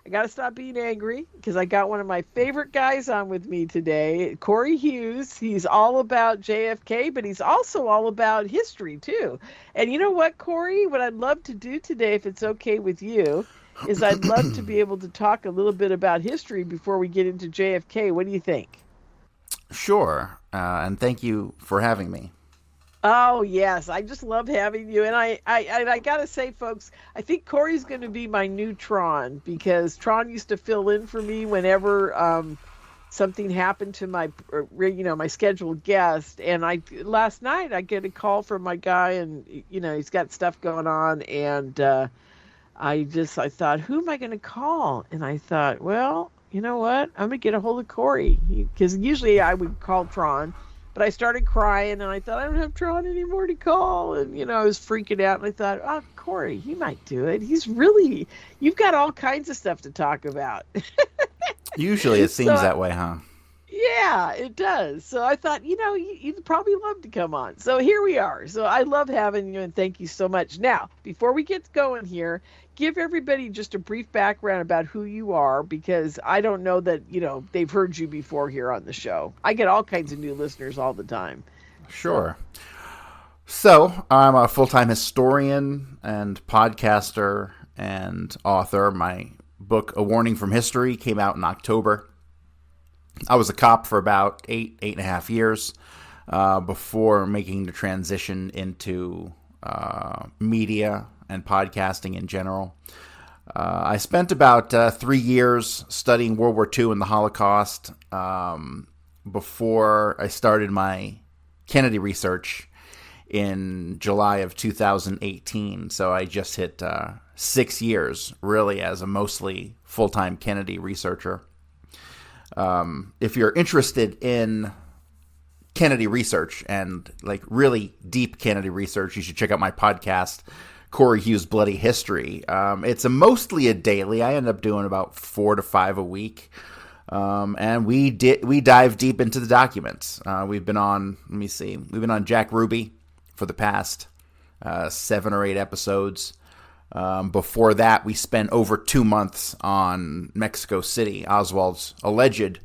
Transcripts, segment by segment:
I got to stop being angry because I got one of my favorite guys on with me today, Cory Hughes. He's all about JFK, but he's also all about history too. And you know what, Cory? What I'd love to do today, if it's okay with you, is I'd love to be able to talk a little bit about history before we get into JFK. What do you think? Sure, and thank you for having me. Oh yes, I just love having you, and I gotta say, folks, I think Cory's going to be my new Tron because Tron used to fill in for me whenever something happened to my my scheduled guest. And I last night I get a call from my guy, and he's got stuff going on, and I thought, who am I going to call? And I thought, well, you know what? I'm going to get a hold of Cory because usually I would call Tron, but I started crying and I thought, I don't have Tron anymore to call. And, I was freaking out and I thought, oh, Cory, he might do it. You've got all kinds of stuff to talk about. Usually it So seems that way, huh? yeah, it does. So I thought, you'd probably love to come on. So here we are. So I love having you and thank you so much. Now, before we get going here, give everybody just a brief background about who you are because I don't know that, they've heard you before here on the show. I get all kinds of new listeners all the time. So, Sure. So, I'm a full time historian and podcaster and author. My book, A Warning from History, came out in October. I was a cop for about 8.5 years before making the transition into media and podcasting in general. I spent about 3 years studying World War II and the Holocaust before I started my Kennedy research in July of 2018. So I just hit 6 years, really, as a mostly full-time Kennedy researcher. If you're interested in Kennedy research and like really deep Kennedy research, you should check out my podcast, Cory Hughes' Bloody History. It's mostly a daily. I end up doing about 4 to 5 a week. And we dive deep into the documents. We've been on, we've been on Jack Ruby for the past 7 or 8 episodes. Before that, we spent over 2 months on Mexico City, Oswald's alleged,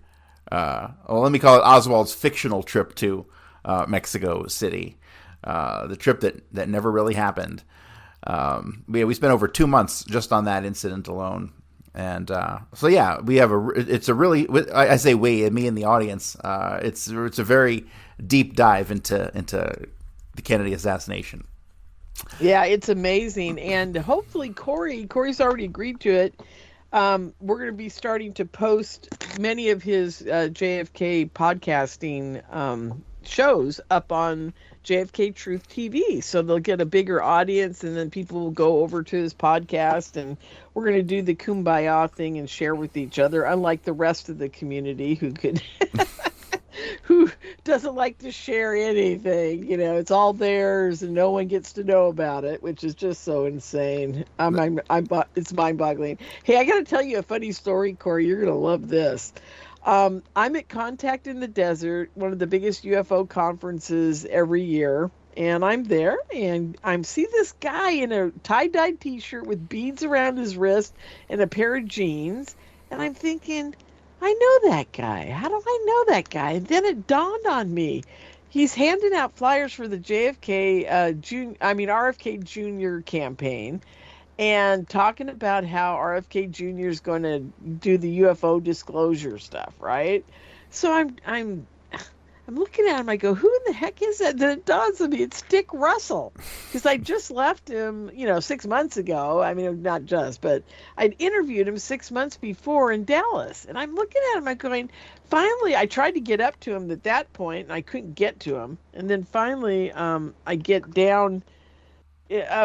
let me call it Oswald's fictional trip to Mexico City, the trip that never really happened. We spent over 2 months just on that incident alone. And so, yeah, it's a really, I say we, me and the audience, it's a very deep dive into the Kennedy assassination. yeah, it's amazing. And hopefully Cory's already agreed to it. We're going to be starting to post many of his JFK podcasting shows up on JFK Truth TV. So they'll get a bigger audience and then people will go over to his podcast and we're going to do the Kumbaya thing and share with each other, unlike the rest of the community who could... who doesn't like to share anything. It's all theirs and no one gets to know about it, which is just so insane. It's mind-boggling. Hey, I got to tell you a funny story, Cory. You're going to love this. I'm at Contact in the Desert, one of the biggest UFO conferences every year. And I'm there, and I see this guy in a tie-dye T-shirt with beads around his wrist and a pair of jeans. And I'm thinking, I know that guy. How do I know that guy? And then it dawned on me. He's handing out flyers for the RFK Jr. campaign and talking about how RFK Jr. is going to do the UFO disclosure stuff, right? So I'm looking at him. I go, who in the heck is that? Then it dawns on me, it's Dick Russell. Because I just left him, 6 months ago. I mean, not just, but I'd interviewed him 6 months before in Dallas. And I'm looking at him, I'm going, finally, I tried to get up to him at that point, and I couldn't get to him. And then finally, I get down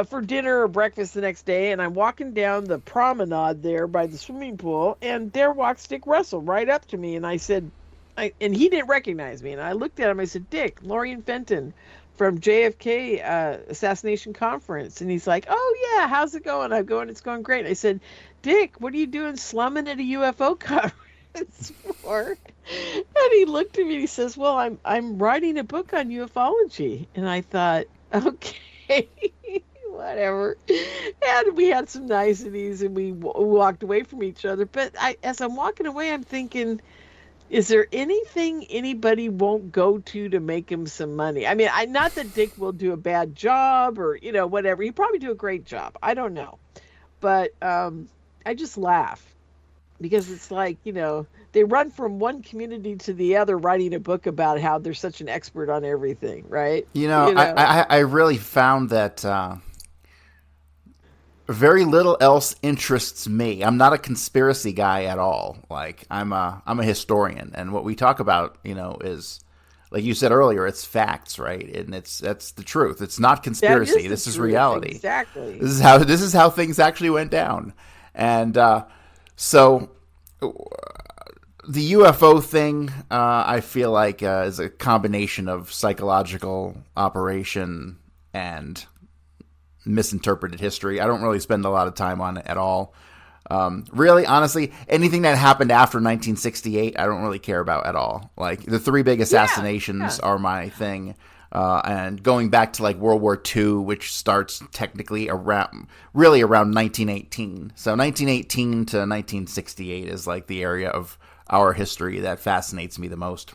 for dinner or breakfast the next day, and I'm walking down the promenade there by the swimming pool, and there walks Dick Russell right up to me. And I said, and he didn't recognize me. And I looked at him. I said, Dick, Lorien Fenton from JFK assassination conference. And he's like, oh, yeah, how's it going? I'm going, it's going great. I said, Dick, what are you doing slumming at a UFO conference for? And he looked at me and he says, well, I'm writing a book on ufology. And I thought, okay, whatever. And we had some niceties, and we walked away from each other. But as I'm walking away, I'm thinking, is there anything anybody won't go to make him some money? I mean, not that Dick will do a bad job or, whatever. He'd probably do a great job. I don't know. But I just laugh because it's like, they run from one community to the other writing a book about how they're such an expert on everything, right? I really found that very little else interests me. I'm not a conspiracy guy at all. Like I'm a historian, and what we talk about, is, like you said earlier, it's facts, right? And that's the truth. It's not conspiracy. This is reality. Exactly. This is how things actually went down. And so the UFO thing, I feel like is a combination of psychological operation and misinterpreted history. I don't really spend a lot of time on it at all. Really, honestly, anything that happened after 1968, I don't really care about at all. Like the three big assassinations are my thing. And going back to like World War II, which starts technically around 1918. So 1918 to 1968 is like the area of our history that fascinates me the most.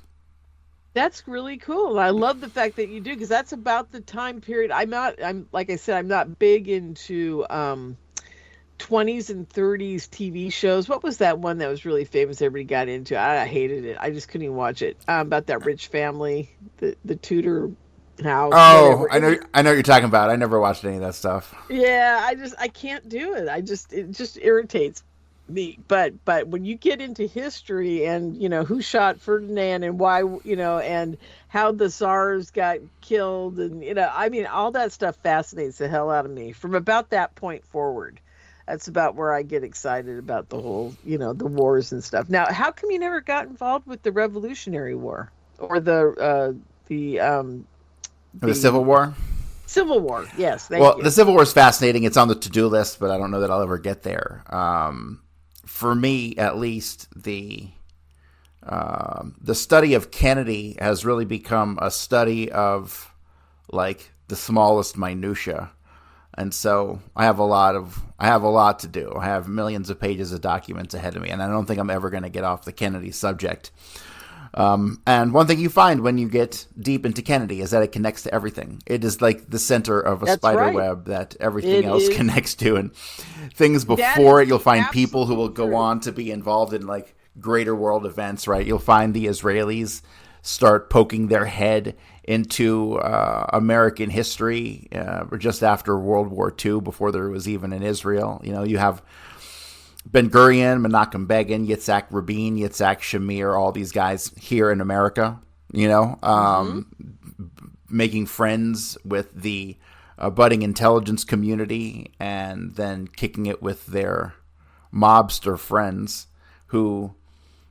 That's really cool. I love the fact that you do, because that's about the time period. I'm like I said, I'm not big into 20s and 30s TV shows. What was that one that was really famous everybody got into? I hated it. I just couldn't even watch it. About that rich family, the Tudor house. Oh, whatever. I know what you're talking about. I never watched any of that stuff. Yeah, I can't do it. It just irritates me. But when you get into history and who shot Ferdinand and why, and how the Tsars got killed, and I mean, all that stuff fascinates the hell out of me from about that point forward. That's about where I get excited about the whole, the wars and stuff. Now, how come you never got involved with the Revolutionary War or the Civil War? Civil War, yes. Well, the Civil War is fascinating. It's on the to-do list, but I don't know that I'll ever get there. For me, at least, the study of Kennedy has really become a study of like the smallest minutia. And so I have a lot to do. I have millions of pages of documents ahead of me, and I don't think I'm ever going to get off the Kennedy subject. And one thing you find when you get deep into Kennedy is that it connects to everything. It is like the center of a spider web that everything else connects to. And things before it, you'll find people who will go on to be involved in like greater world events, right? You'll find the Israelis start poking their head into American history just after World War II, before there was even an Israel. You have Ben Gurion, Menachem Begin, Yitzhak Rabin, Yitzhak Shamir, all these guys here in America, making friends with the budding intelligence community and then kicking it with their mobster friends who...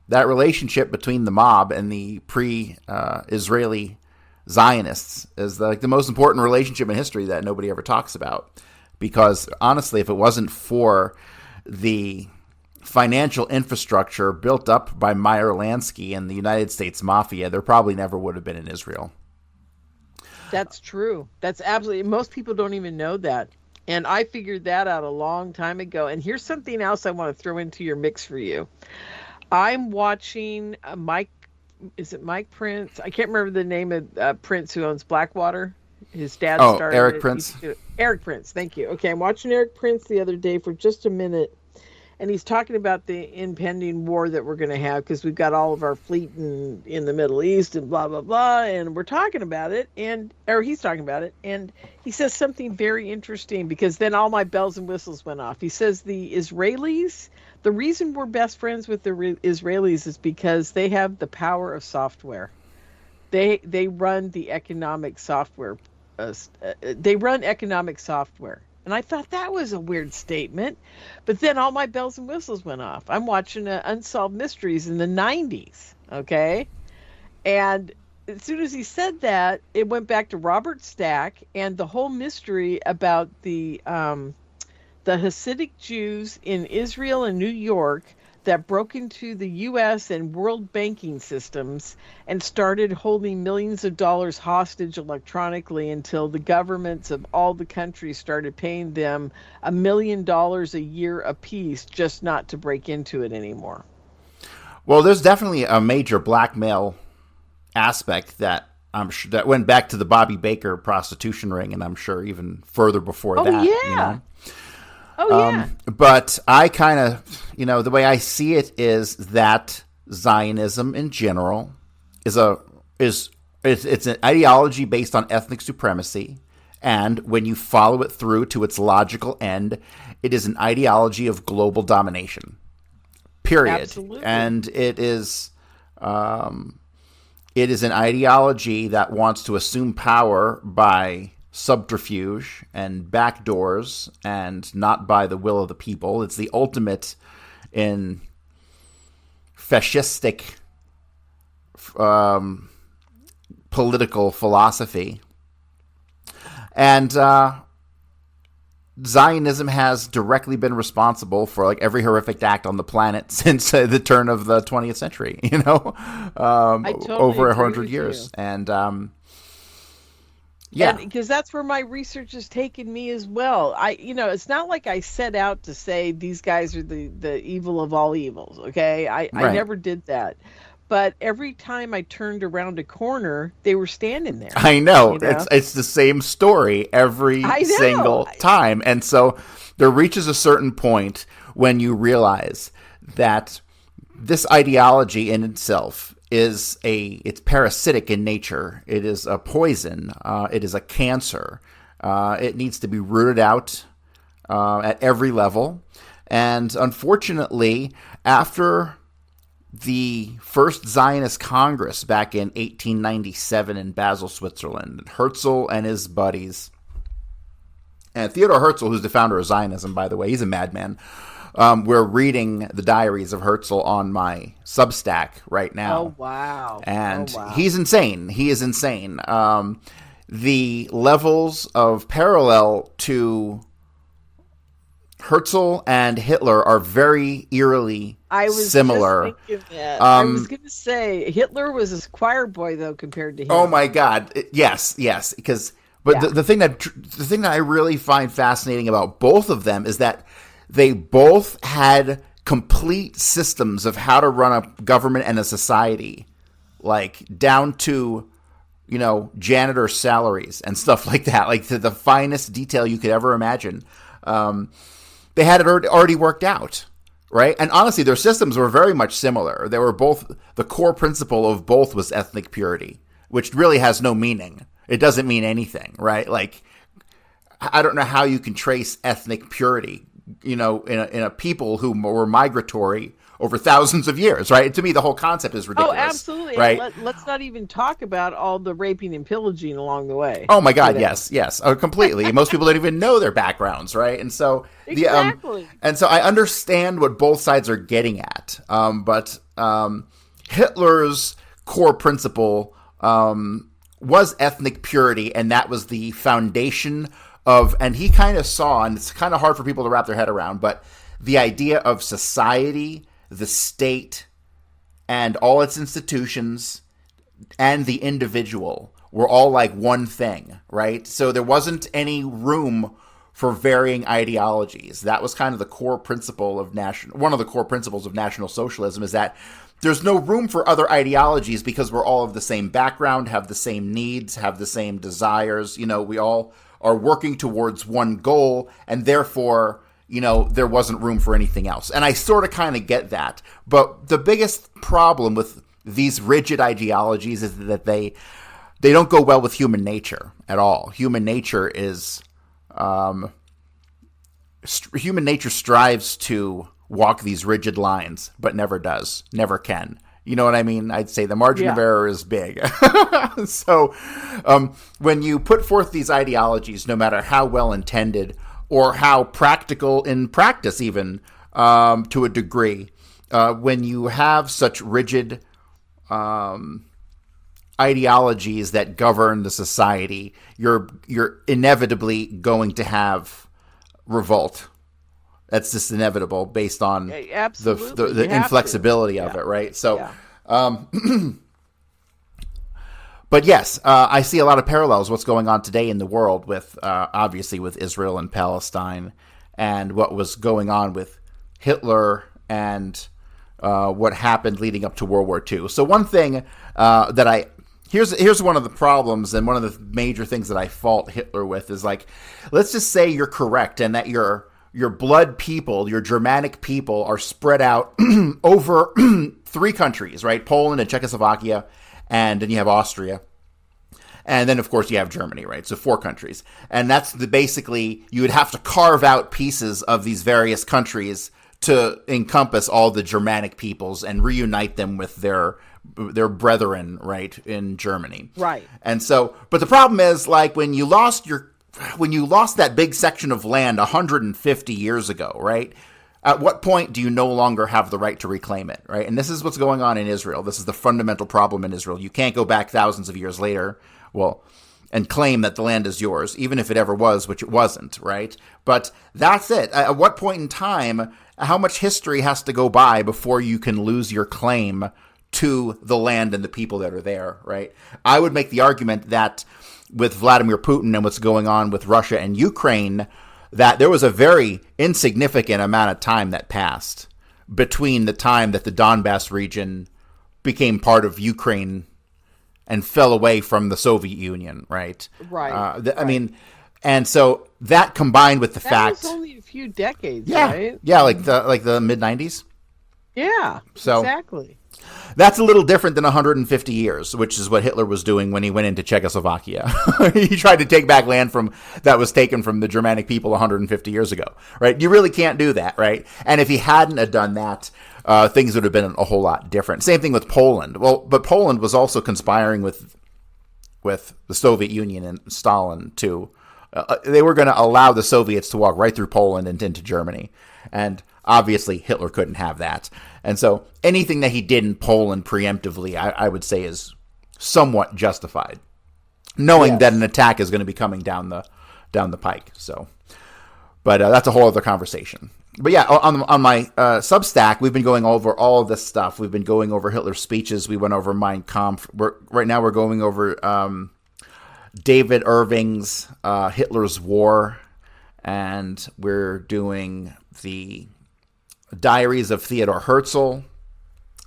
That relationship between the mob and the pre-Israeli Zionists is like the most important relationship in history that nobody ever talks about. Because honestly, if it wasn't for the financial infrastructure built up by Meyer Lansky and the United States Mafia, there probably never would have been an Israel. That's true. That's absolutely... Most people don't even know that. And I figured that out a long time ago. And here's something else I want to throw into your mix for you. I'm watching Mike Prince? I can't remember the name of Prince, who owns Blackwater. His dad started Eric Prince. Eric Prince, thank you. Okay, I'm watching Eric Prince the other day for just a minute, and he's talking about the impending war that we're going to have because we've got all of our fleet in the Middle East and blah, blah, blah, and we're talking about it, or he's talking about it, and he says something very interesting because then all my bells and whistles went off. He says the Israelis... The reason we're best friends with the Israelis is because they have the power of software. They run the economic software. They run economic software. And I thought that was a weird statement. But then all my bells and whistles went off. I'm watching Unsolved Mysteries in the 90s. Okay? And as soon as he said that, it went back to Robert Stack and the whole mystery about the Hasidic Jews in Israel and New York that broke into the U.S. and world banking systems and started holding millions of dollars hostage electronically until the governments of all the countries started paying them $1 million a year apiece just not to break into it anymore. Well, there's definitely a major blackmail aspect that I'm sure that went back to the Bobby Baker prostitution ring, and I'm sure even further before that. Yeah. You know? Oh, yeah. But I kind of, the way I see it is that Zionism in general is it's an ideology based on ethnic supremacy, and when you follow it through to its logical end, it is an ideology of global domination. Period. Absolutely. And it is an ideology that wants to assume power by subterfuge and backdoors and not by the will of the people. It's the ultimate in fascistic political philosophy. And Zionism has directly been responsible for like every horrific act on the planet since the turn of the 20th century, I totally over agree 100 with years. you. And yeah, because that's where my research has taken me as well. It's not like I set out to say these guys are the evil of all evils. Okay, I never did that. But every time I turned around a corner, they were standing there. I know. It's the same story every single time. And so there reaches a certain point when you realize that this ideology in itself it's parasitic in nature. It is a poison. It is a cancer. It needs to be rooted out at every level. And unfortunately, after the first Zionist Congress back in 1897 in Basel, Switzerland, Herzl and his buddies, and Theodor Herzl, who's the founder of Zionism, by the way, he's a madman. We're reading the diaries of Herzl on my Substack right now. Oh, wow. And he's insane. He is insane. The levels of parallel to Herzl and Hitler are very eerily similar. Just thinking that. I was going to say Hitler was a choir boy though compared to him. Oh my God! Yes, because the thing that I really find fascinating about both of them is that they both had complete systems of how to run a government and a society, like down to janitor salaries and stuff like that, like to the finest detail you could ever imagine. They had it already worked out, right? And honestly, their systems were very much similar. They were both, the core principle of both was ethnic purity, which really has no meaning. It doesn't mean anything, right? Like, I don't know how you can trace ethnic purity, in a people who were migratory over thousands of years, right? To me, the whole concept is ridiculous. Oh, absolutely. Right? Let's not even talk about all the raping and pillaging along the way. Oh my God, yes, completely. Most people don't even know their backgrounds, right? And so exactly. And so I understand what both sides are getting at, but Hitler's core principle was ethnic purity, and that was the foundation of. And he kind of saw, and it's kind of hard for people to wrap their head around, but the idea of society, the state, and all its institutions, and the individual were all like one thing, right? So there wasn't any room for varying ideologies. That was kind of the core principle of one of the core principles of National Socialism, is that there's no room for other ideologies because we're all of the same background, have the same needs, have the same desires. We all are working towards one goal, and therefore, there wasn't room for anything else. And I sort of kind of get that. But the biggest problem with these rigid ideologies is that they don't go well with human nature at all. Human nature strives to walk these rigid lines, but never does, never can. You know what I mean? I'd say the margin of error is big. So when you put forth these ideologies, no matter how well intended or how practical in practice even, to a degree, when you have such rigid ideologies that govern the society, you're inevitably going to have revolt. That's just inevitable based on Absolutely. the inflexibility of it, right? So, but yes, I see a lot of parallels. What's going on today in the world with obviously with Israel and Palestine, and what was going on with Hitler and what happened leading up to World War II. So one thing here's one of the problems, and one of the major things that I fault Hitler with is, like, let's just say you're correct and that your blood people, your Germanic people, are spread out over 3 countries, right? Poland and Czechoslovakia, and then you have Austria. And then, of course, you have Germany, right? So 4 countries. And that's basically, you would have to carve out pieces of these various countries to encompass all the Germanic peoples and reunite them with their brethren, right, in Germany. Right. And so, but the problem is, like, when you lost that big section of land 150 years ago, right? At what point do you no longer have the right to reclaim it, right? And this is what's going on in Israel. This is the fundamental problem in Israel. You can't go back thousands of years later, and claim that the land is yours, even if it ever was, which it wasn't, right? But that's it. At what point in time, how much history has to go by before you can lose your claim to the land and the people that are there, right? I would make the argument that with Vladimir Putin and what's going on with Russia and Ukraine, that there was a very insignificant amount of time that passed between the time that the Donbass region became part of Ukraine and fell away from the Soviet Union, right? Right. I mean, and so that combined with the fact that was only a few decades, yeah, right? Yeah, like the mid-90s. Yeah, so, exactly. That's a little different than 150 years, which is what Hitler was doing when he went into Czechoslovakia. He tried to take back land that was taken from the Germanic people 150 years ago, right? You really can't do that, right? And if he hadn't have done that, things would have been a whole lot different. Same thing with Poland. Well, but Poland was also conspiring with the Soviet Union and Stalin too. They were going to allow the Soviets to walk right through Poland and into Germany. And obviously Hitler couldn't have that. And so anything that he did in Poland preemptively, I would say, is somewhat justified, knowing that an attack is going to be coming down the pike. So, but that's a whole other conversation. But yeah, on my Substack, we've been going over all of this stuff. We've been going over Hitler's speeches. We went over Mein Kampf. Right now we're going over David Irving's Hitler's War, and we're doing the Diaries of Theodore Herzl.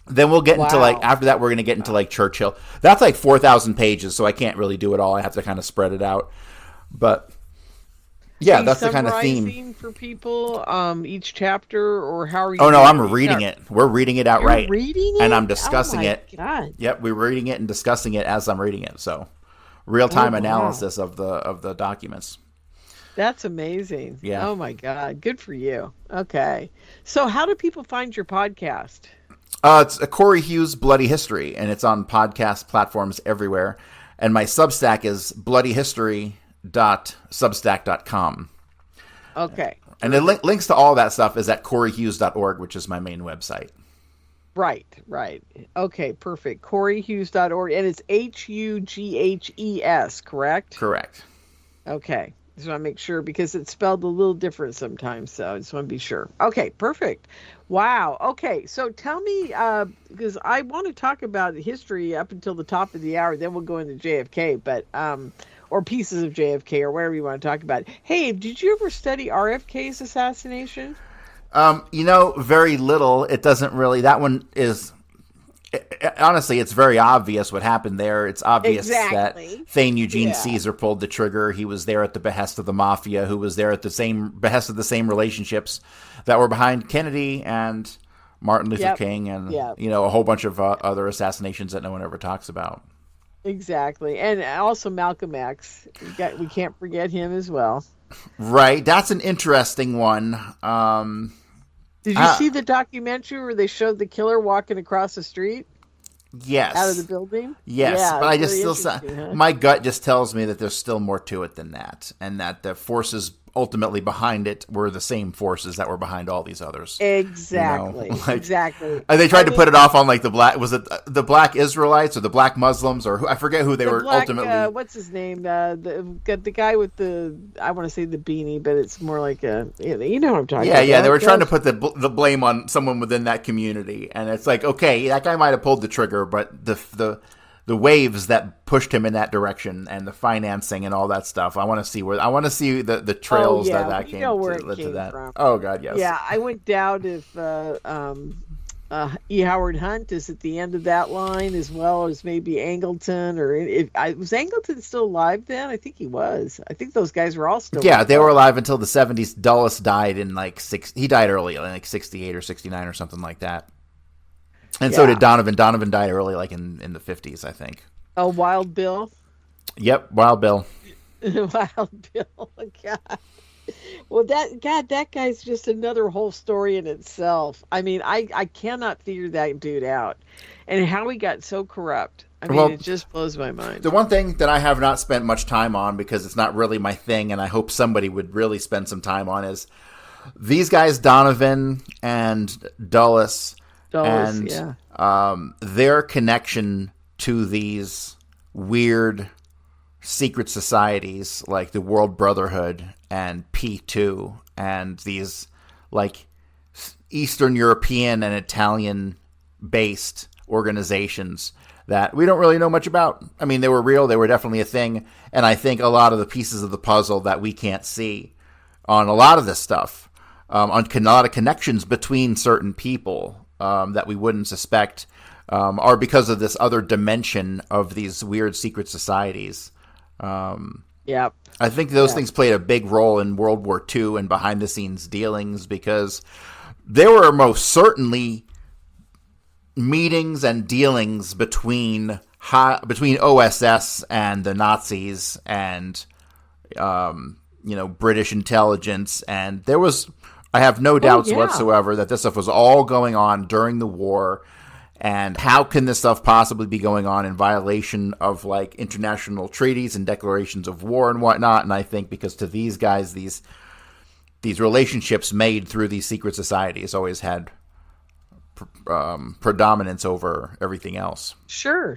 Then we'll get into, like, after that, we're going to get into, like, Churchill. That's like 4,000 pages, so I can't really do it all. I have to kind of spread it out. But yeah, that's the kind of theme for people. Each chapter, or how are you? Oh no, I'm reading it. We're reading it outright. You're reading it, and I'm discussing it. God. Yep, we're reading it and discussing it as I'm reading it. So real time analysis of the documents. That's amazing. Yeah. Oh my God. Good for you. Okay. So how do people find your podcast? It's a Cory Hughes Bloody History, and it's on podcast platforms everywhere. And my Substack is bloodyhistory.substack.com. Okay. And the links to all that stuff is at coryhughes.org, which is my main website. Right. Okay, perfect. coryhughes.org, and it's Hughes, correct? Correct. Okay. Just want to make sure, because it's spelled a little different sometimes, so I just want to be sure. Okay, perfect. Wow. Okay, so tell me, because I want to talk about history up until the top of the hour, then we'll go into JFK, but or pieces of JFK or whatever you want to talk about. Hey, did you ever study RFK's assassination? Very little. It doesn't really. That one is. Honestly, it's very obvious what happened there. It's obvious that Thane Eugene Caesar pulled the trigger. He was there at the behest of the mafia, who was there at the same behest of the same relationships that were behind Kennedy and Martin Luther King, and a whole bunch of other assassinations that no one ever talks about. Exactly, and also Malcolm X. We can't forget him as well. Right, that's an interesting one. Did you see the documentary where they showed the killer walking across the street? Yes. Out of the building? Yes, yeah, but I just still, my gut just tells me that there's still more to it than that, and that the forces ultimately behind it were the same forces that were behind all these others. Exactly. Exactly. And they tried to put it off on like was it the black Israelites or the black Muslims, or I forget who they were ultimately. What's his name? The guy with I want to say the beanie, but it's more like you know what I'm talking about. Yeah. They were trying to put the blame on someone within that community, and it's like, okay, that guy might have pulled the trigger, but the waves that pushed him in that direction and the financing and all that stuff. I want to see the trails that came to that. From. Oh God, yes. Yeah, I went down if E. Howard Hunt is at the end of that line, as well as maybe Angleton, or was Angleton still alive then? I think he was. I think those guys were all still. Yeah, they were alive until the 70s. Dulles died in he died early, like 68 or 69 or something like that. And so did Donovan. Donovan died early, like in the 50s, I think. Oh, Wild Bill? Yep, Wild Bill. Wild Bill, God. Well, that guy's just another whole story in itself. I mean, I cannot figure that dude out. And how he got so corrupt. I mean, it just blows my mind. The one thing that I have not spent much time on, because it's not really my thing, and I hope somebody would really spend some time on, is these guys, Donovan and Dulles, and their connection to these weird secret societies like the World Brotherhood and P2 and these like Eastern European and Italian based organizations that we don't really know much about. I mean, they were real, they were definitely a thing, and I think a lot of the pieces of the puzzle that we can't see on a lot of this stuff, on a lot of connections between certain people that we wouldn't suspect, are because of this other dimension of these weird secret societies. Yep. I think those things played a big role in World War II and behind the scenes dealings, because there were most certainly meetings and dealings between OSS and the Nazis and British intelligence, and there was, I have no doubts whatsoever that this stuff was all going on during the war. And how can this stuff possibly be going on in violation of like international treaties and declarations of war and whatnot? And I think because to these guys, these relationships made through these secret societies always had predominance over everything else. Sure.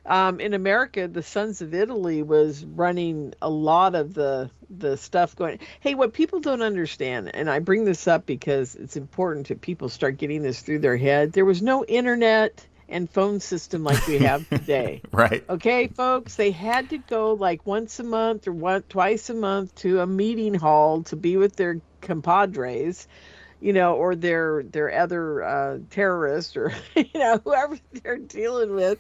In America, the Sons of Italy was running a lot of the stuff going. Hey, what people don't understand, and I bring this up because it's important that people start getting this through their head. There was no internet and phone system like we have today. Right. Okay, folks, they had to go like once a month or twice a month to a meeting hall to be with their compadres, or their other terrorists, or whoever they're dealing with,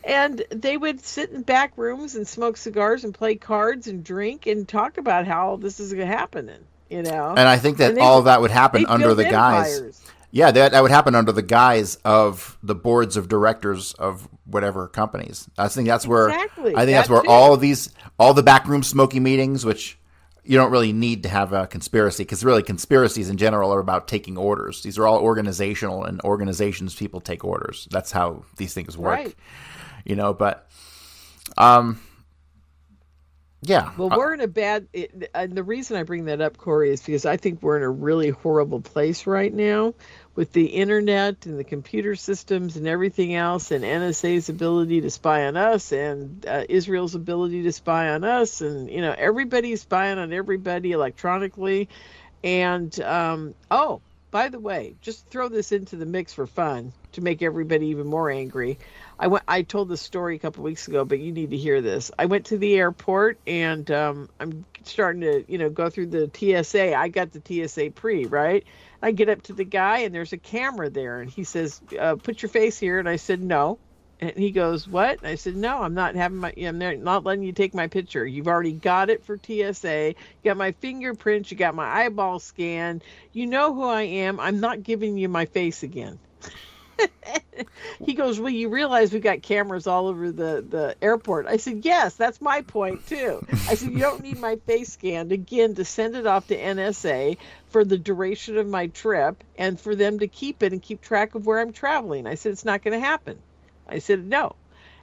and they would sit in back rooms and smoke cigars and play cards and drink and talk about how this is happening. And I think that all of that would happen under the guise. Yeah, that would happen under the guise of the boards of directors of whatever companies. I think that's where all the backroom smoking meetings, which you don't really need to have a conspiracy, because really conspiracies in general are about taking orders. These are all organizational, and organizations, people take orders. That's how these things work. Right. But yeah. Well, we're in a bad, and the reason I bring that up, Cory, is because I think we're in a really horrible place right now with the internet and the computer systems and everything else, and NSA's ability to spy on us, and Israel's ability to spy on us, and everybody's spying on everybody electronically. And by the way, just throw this into the mix for fun to make everybody even more angry. I told this story a couple weeks ago, but you need to hear this. I went to the airport, and I'm starting to go through the TSA. I got the TSA pre, right? I get up to the guy, and there's a camera there, and he says, "Put your face here." And I said, "No." And he goes, "What?" And I said, "No, I'm not having I'm not letting you take my picture. You've already got it for TSA. You got my fingerprints. You got my eyeball scan. You know who I am. I'm not giving you my face again." He goes, "Well, you realize we got cameras all over the airport." I said, "Yes, that's my point too." I said, "You don't need my face scanned again to send it off to NSA for the duration of my trip, and for them to keep it and keep track of where I'm traveling." I said, "It's not going to happen." I said, "No."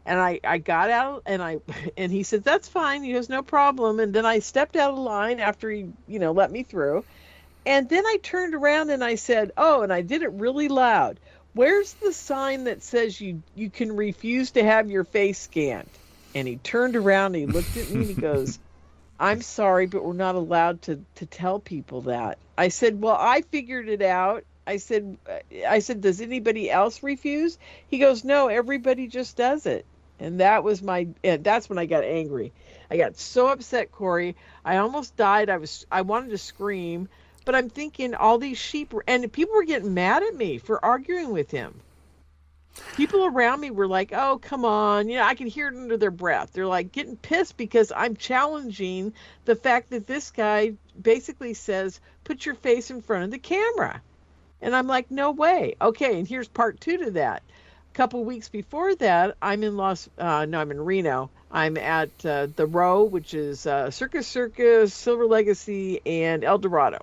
And I got out and he said, that's fine. He goes, no problem. And then I stepped out of line after he, let me through. And then I turned around and I said, oh, and I did it really loud. Where's the sign that says you can refuse to have your face scanned? And he turned around and he looked at me and he goes, I'm sorry, but we're not allowed to tell people that. I said, well, I figured it out. I said, does anybody else refuse? He goes, no, everybody just does it. And that's when I got angry. I got so upset, Cory. I almost died. I wanted to scream, but I'm thinking all these sheep and people were getting mad at me for arguing with him. People around me were like, oh, come on. I can hear it under their breath. They're like getting pissed because I'm challenging the fact that this guy basically says, put your face in front of the camera. And I'm like, no way. Okay, and here's part 2 to that. A couple weeks before that, I'm in I'm in Reno. I'm at the Row, which is Circus, Silver Legacy, and El Dorado.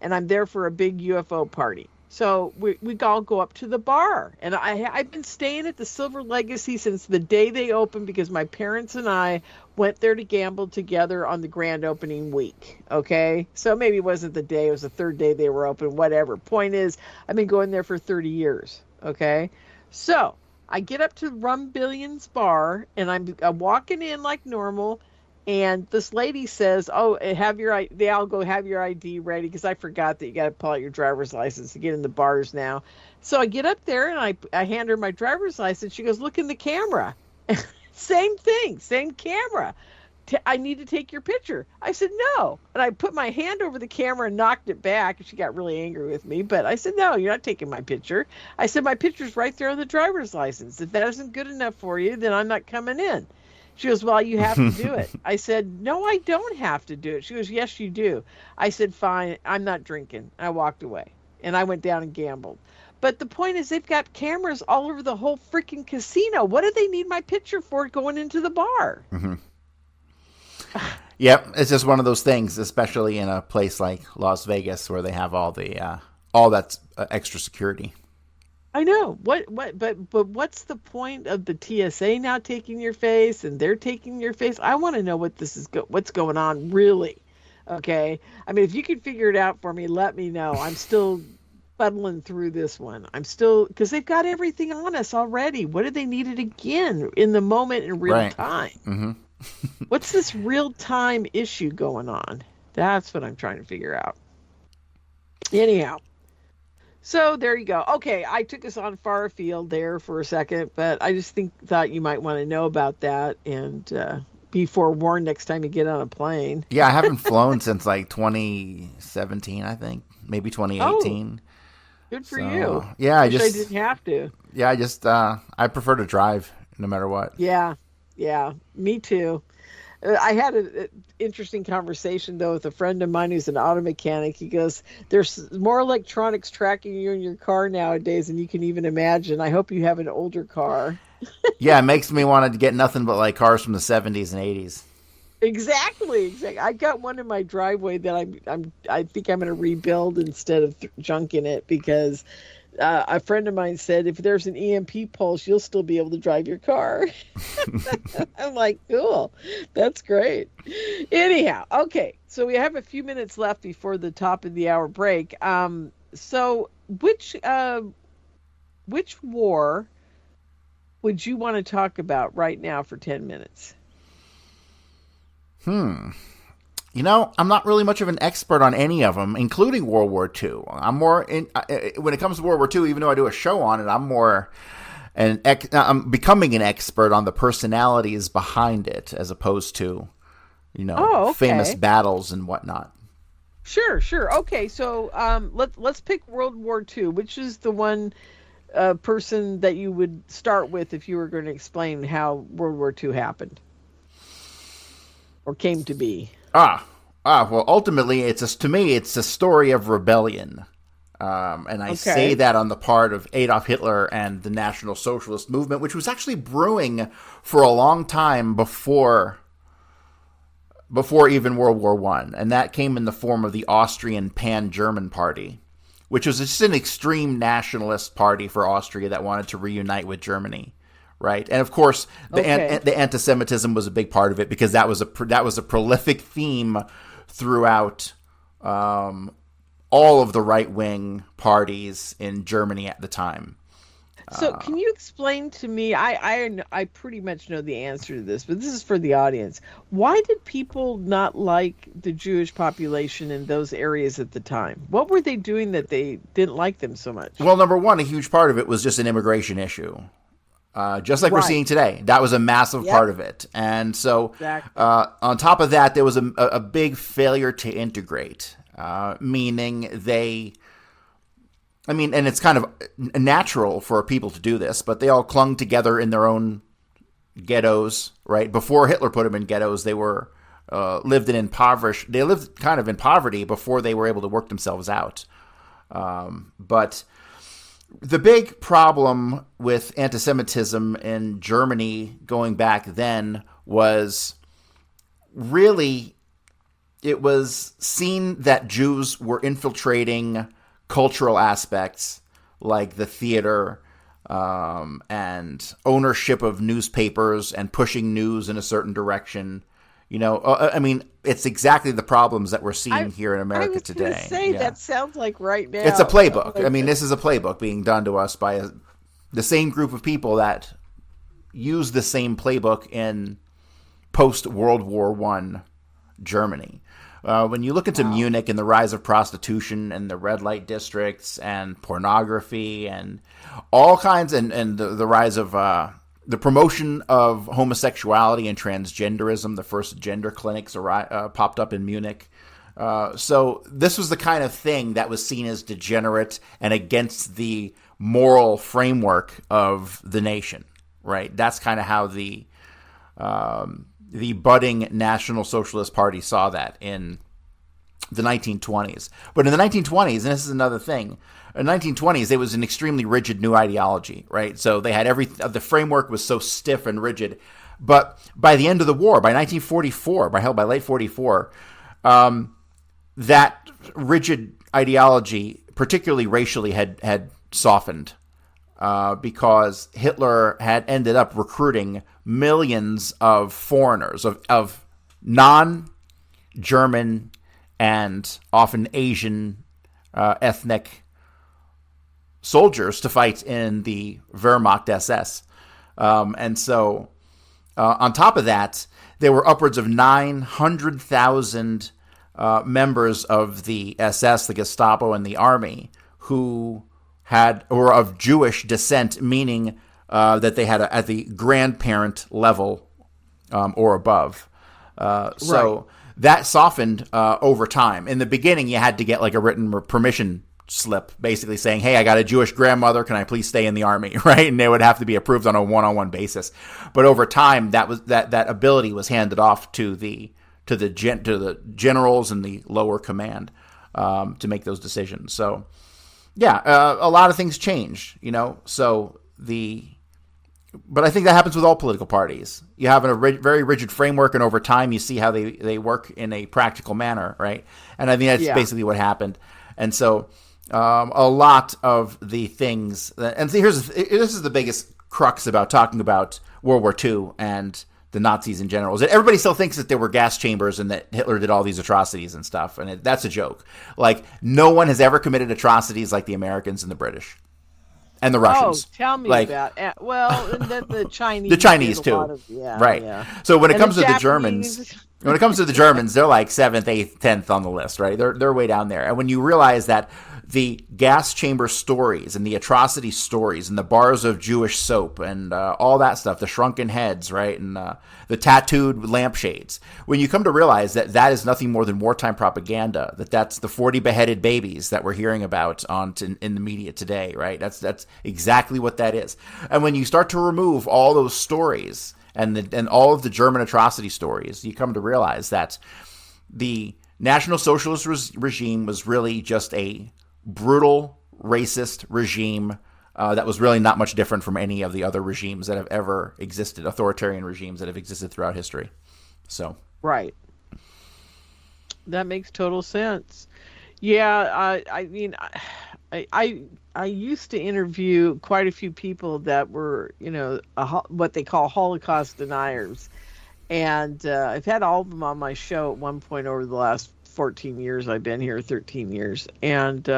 And I'm there for a big UFO party. So we all go up to the bar. And I've been staying at the Silver Legacy since the day they opened because my parents and I went there to gamble together on the grand opening week. Okay? So maybe it wasn't the day. It was the third day they were open. Whatever. Point is, I've been going there for 30 years. Okay? So I get up to Rum Billion's bar, and I'm walking in like normal. And this lady says, oh, they all go have your ID ready because I forgot that you got to pull out your driver's license to get in the bars now. So I get up there and I hand her my driver's license. She goes, look in the camera. Same thing, same camera. I need to take your picture. I said, no. And I put my hand over the camera and knocked it back. She got really angry with me. But I said, no, you're not taking my picture. I said, my picture's right there on the driver's license. If that isn't good enough for you, then I'm not coming in. She goes, well, you have to do it. I said, no, I don't have to do it. She goes, yes, you do. I said, fine, I'm not drinking. I walked away, and I went down and gambled. But the point is they've got cameras all over the whole freaking casino. What do they need my picture for going into the bar? Mm-hmm. Yep, it's just one of those things, especially in a place like Las Vegas where they have all that extra security. I know. But what's the point of the TSA now taking your face and they're taking your face? I want to know what what's going on really. Okay? I mean, if you can figure it out for me, let me know. I'm still fuddling through this one. Because they've got everything on us already. What do they need it again in the moment in real time? Mm-hmm. What's this real time issue going on? That's what I'm trying to figure out. Anyhow. So there you go. Okay, I took us on far afield there for a second, but I just thought you might want to know about that and be forewarned next time you get on a plane. Yeah, I haven't flown since like 2017, I think, maybe 2018. Oh, good for you. Yeah, I didn't have to. Yeah, I prefer to drive no matter what. Yeah, me too. I had an interesting conversation, though, with a friend of mine who's an auto mechanic. He goes, there's more electronics tracking you in your car nowadays than you can even imagine. I hope you have an older car. Yeah, it makes me want to get nothing but like cars from the 70s and 80s. Exactly. I got one in my driveway that I think I'm going to rebuild instead of junking it because a friend of mine said if there's an EMP pulse, you'll still be able to drive your car. I'm like, cool. That's great. Anyhow, okay. So we have a few minutes left before the top of the hour break. So which war would you want to talk about right now for 10 minutes? I'm not really much of an expert on any of them, including World War II. I'm more when it comes to World War II, even though I do a show on it, I'm becoming an expert on the personalities behind it, as opposed to, famous battles and whatnot. Sure. Okay, so let's pick World War II. Which is the one person that you would start with if you were going to explain how World War II happened or came to be? Well, ultimately, to me, it's a story of rebellion. And I say that on the part of Adolf Hitler and the National Socialist movement, which was actually brewing for a long time before even World War I. And that came in the form of the Austrian Pan-German Party, which was just an extreme nationalist party for Austria that wanted to reunite with Germany, right? And of course, Okay. the anti-Semitism was a big part of it because that was a prolific theme throughout all of the right-wing parties in Germany at the time. So can you explain to me, I pretty much know the answer to this, but this is for the audience. Why did people not like the Jewish population in those areas at the time? What were they doing that they didn't like them so much? Well, number one, a huge part of it was just an immigration issue. Just like we're Right. seeing today. That was a massive Yep. part of it. And so Exactly. on top of that, there was a big failure to integrate, meaning and it's kind of natural for people to do this, but they all clung together in their own ghettos, right? Before Hitler put them in ghettos, they were lived in impoverished. They lived kind of in poverty before they were able to work themselves out. But the big problem with anti-Semitism in Germany going back then was really it was seen that Jews were infiltrating cultural aspects like the theater and ownership of newspapers and pushing news in a certain direction. It's exactly the problems that we're seeing here in I America was going to today. say Yeah. that sounds like right now. It's a Oh playbook. my This goodness. is a playbook being done to us by the same group of people that use the same playbook in post-World War One Germany. When you look into Wow. Munich and the rise of prostitution and the red light districts and pornography and all kinds, and the rise of the promotion of homosexuality and transgenderism, the first gender clinics popped up in Munich. So this was the kind of thing that was seen as degenerate and against the moral framework of the nation, right? That's kind of how the budding National Socialist Party saw that in the 1920s. But in the 1920s, and this is another thing, in the 1920s, it was an extremely rigid new ideology, right? So they had the framework was so stiff and rigid. But by the end of the war, by 1944, by late 44, that rigid ideology, particularly racially, had softened because Hitler had ended up recruiting millions of foreigners, of non-German and often Asian ethnic soldiers to fight in the Wehrmacht SS. And so on top of that, there were upwards of 900,000 members of the SS, the Gestapo, and the army who were of Jewish descent, meaning that they had at the grandparent level or above. Right. That softened over time. In the beginning, you had to get like a written permission slip, basically saying, "Hey, I got a Jewish grandmother. Can I please stay in the army?" Right, and they would have to be approved on a one-on-one basis. But over time, that ability was handed off to the generals and the lower command to make those decisions. So, yeah, a lot of things changed. But I think that happens with all political parties. You have a very rigid framework, and over time, you see how they work in a practical manner, right? And I think that's Yeah. basically what happened. And so, a lot of the things, and see, this is the biggest crux about talking about World War II and the Nazis in general, is that everybody still thinks that there were gas chambers and that Hitler did all these atrocities and stuff, and that's a joke. Like, no one has ever committed atrocities like the Americans and the British and the Oh, Russians. tell me Like, about well, and then the Chinese the Chinese did a lot too, of yeah, right? yeah. So when it And the comes to the Germans, Japanese. they're like 7th, 8th, 10th on the list, right? They're way down there. And when you realize that the gas chamber stories and the atrocity stories and the bars of Jewish soap and all that stuff, the shrunken heads, right, and the tattooed lampshades, when you come to realize that that is nothing more than wartime propaganda, that's the 40 beheaded babies that we're hearing about in the media today, right? That's exactly what that is. And when you start to remove all those stories and all of the German atrocity stories, you come to realize that the National Socialist regime was really just a brutal, racist regime that was really not much different from any of the other regimes that have ever existed, authoritarian regimes that have existed throughout history. So, Right. That makes total sense. Yeah, I mean, I used to interview quite a few people that were, what they call Holocaust deniers. And I've had all of them on my show at one point over the last 14 years. I've been here 13 years. And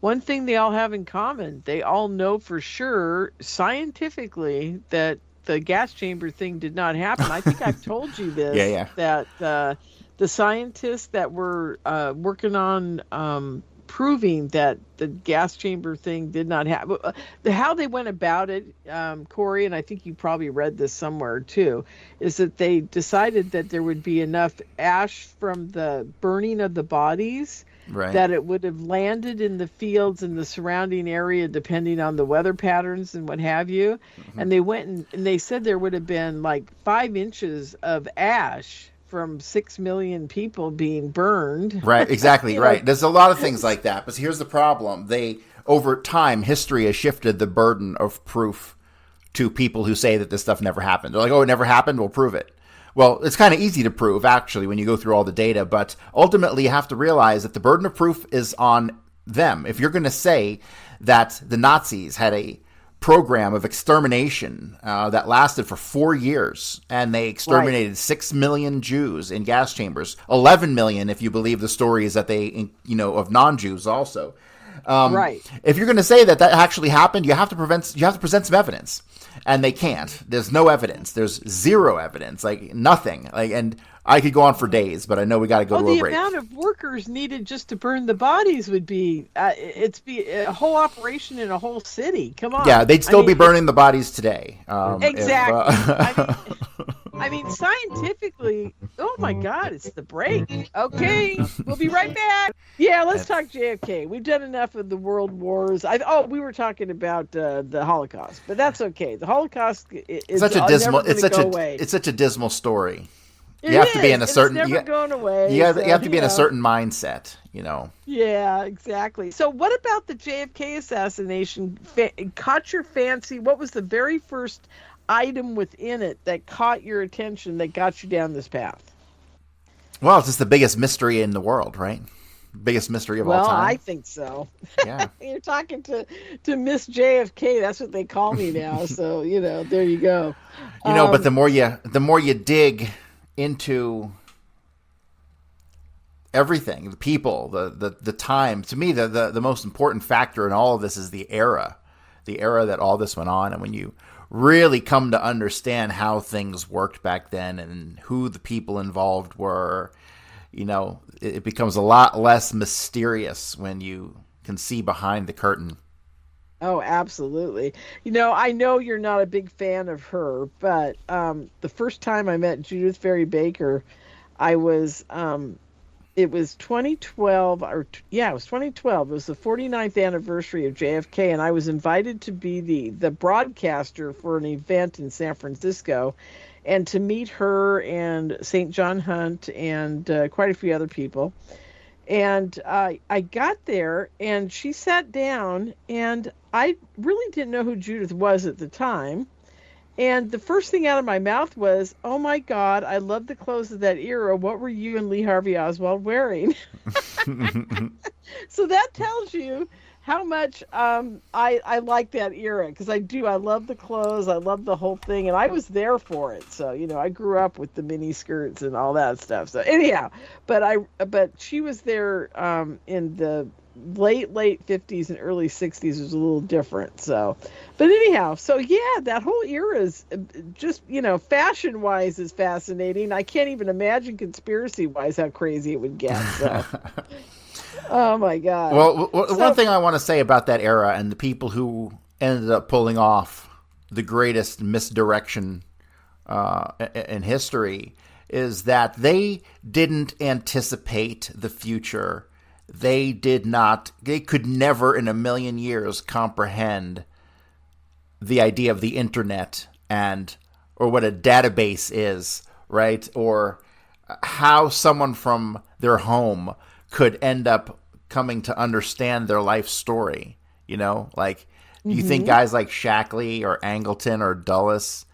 one thing they all have in common, they all know for sure scientifically that the gas chamber thing did not happen. I think I've told you this, Yeah. that the scientists that were working on proving that the gas chamber thing did not happen. How they went about it, Cory, and I think you probably read this somewhere too, is that they decided that there would be enough ash from the burning of the bodies that it would have landed in the fields in the surrounding area, depending on the weather patterns and what have you. Mm-hmm. And they went and they said there would have been like 5 inches of ash from 6 million people being burned. Right, exactly, right. There's a lot of things like that, but here's the problem. Over time, history has shifted the burden of proof to people who say that this stuff never happened. They're like, oh, it never happened? We'll prove it. Well, it's kind of easy to prove, actually, when you go through all the data, but ultimately you have to realize that the burden of proof is on them. If you're going to say that the Nazis had a program of extermination that lasted for 4 years, and they exterminated 6 million Jews in gas chambers, 11 million if you believe the stories that they, of non-Jews also. If you're going to say that actually happened, you have to present some evidence, and they can't. There's no evidence. There's zero evidence, like nothing. And I could go on for days, but I know we got to go to a break. The amount of workers needed just to burn the bodies would be a whole operation in a whole city. Come on. Yeah, they'd still be burning the bodies today. Exactly. I mean, scientifically, oh my God, it's the break. Okay, we'll be right back. Yeah, let's talk JFK. We've done enough of the world wars. We were talking about the Holocaust, but that's okay. The Holocaust is such a dismal. It's such a dismal story. You have to be in a certain. It's never going away. You have to be in a certain mindset. Yeah, exactly. So, what about the JFK assassination caught your fancy? What was the very first item within it that caught your attention that got you down this path? Well, it's just the biggest mystery in the world, right? Biggest mystery of all time. Well, I think so. Yeah. You're talking to Miss JFK. That's what they call me now. So, there you go. But the more you dig into everything, the people, the time. To me, the most important factor in all of this is the era that all this went on. And when you really come to understand how things worked back then and who the people involved were, it becomes a lot less mysterious when you can see behind the curtain. Oh, absolutely. I know you're not a big fan of her, but the first time I met Judith Ferry Baker, it was 2012, it was 2012. It was the 49th anniversary of JFK, and I was invited to be the broadcaster for an event in San Francisco, and to meet her and St. John Hunt and quite a few other people. And I got there, and she sat down, and I really didn't know who Judith was at the time. And the first thing out of my mouth was, "Oh my God, I love the clothes of that era. What were you and Lee Harvey Oswald wearing?" So that tells you how much I like that era, because I do. I love the clothes. I love the whole thing, and I was there for it. So I grew up with the mini skirts and all that stuff. So anyhow, but she was there in the late 50s and early 60s. Was a little different. So, but anyhow, so yeah, that whole era is just fashion wise is fascinating. I can't even imagine conspiracy wise how crazy it would get. So. Oh my God. Well, one thing I want to say about that era and the people who ended up pulling off the greatest misdirection in history is that they didn't anticipate the future. They could never in a million years comprehend the idea of the internet or what a database is, right? Or how someone from their home could end up coming to understand their life story. You think guys like Shackley or Angleton or Dulles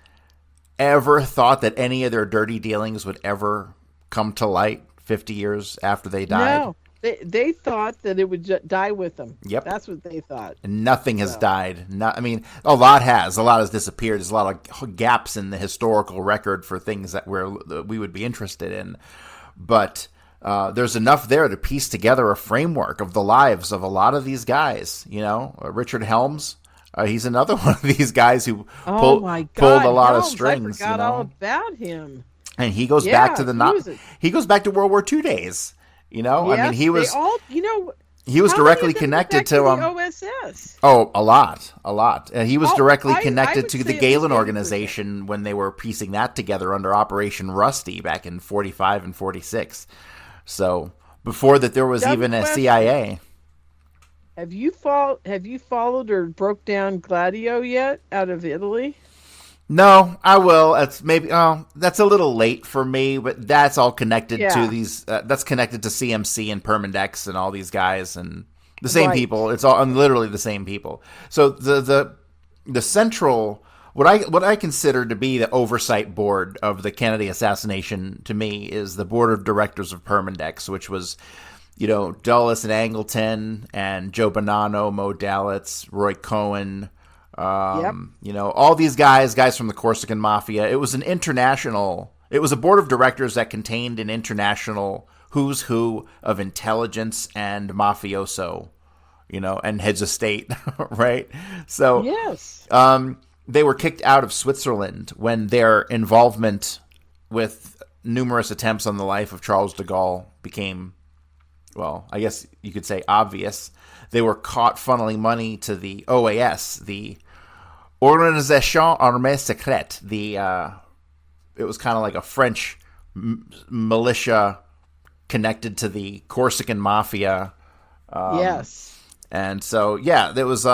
ever thought that any of their dirty dealings would ever come to light 50 years after they died? They thought that it would die with them. Yep. That's what they thought. And nothing has So died. I mean, a lot has. A lot has disappeared. There's a lot of gaps in the historical record for things that we would be interested in. But there's enough there to piece together a framework of the lives of a lot of these guys. Richard Helms, he's another one of these guys who oh my God, pulled a lot Helms, of strings. I forgot all about him. And he goes back to he goes back to World War II days. Yes, I mean, he was he was how directly many of them connected to to the OSS. Oh, a lot. He was directly connected would to the say Galen 80%. organization when they were piecing that together under Operation Rusty back in 45 and 46. So before that, there was even a CIA. Have you followed or broke down Gladio yet out of Italy? No, I will. That's that's a little late for me, but that's all connected to these. That's connected to CMC and Permindex and all these guys and the same people. It's all literally the same people. So the central what I consider to be the oversight board of the Kennedy assassination to me is the board of directors of Permindex, which was Dulles and Angleton and Joe Bonanno, Mo Dalitz, Roy Cohen. All these guys from the Corsican Mafia. It was it was a board of directors that contained an international who's who of intelligence and mafioso, and heads of state, right? So, yes. They were kicked out of Switzerland when their involvement with numerous attempts on the life of Charles de Gaulle became, well, I guess you could say obvious. They were caught funneling money to the OAS, the Organisation Armée Secrète. It was kind of like a French militia connected to the Corsican Mafia. Yes. And so, there was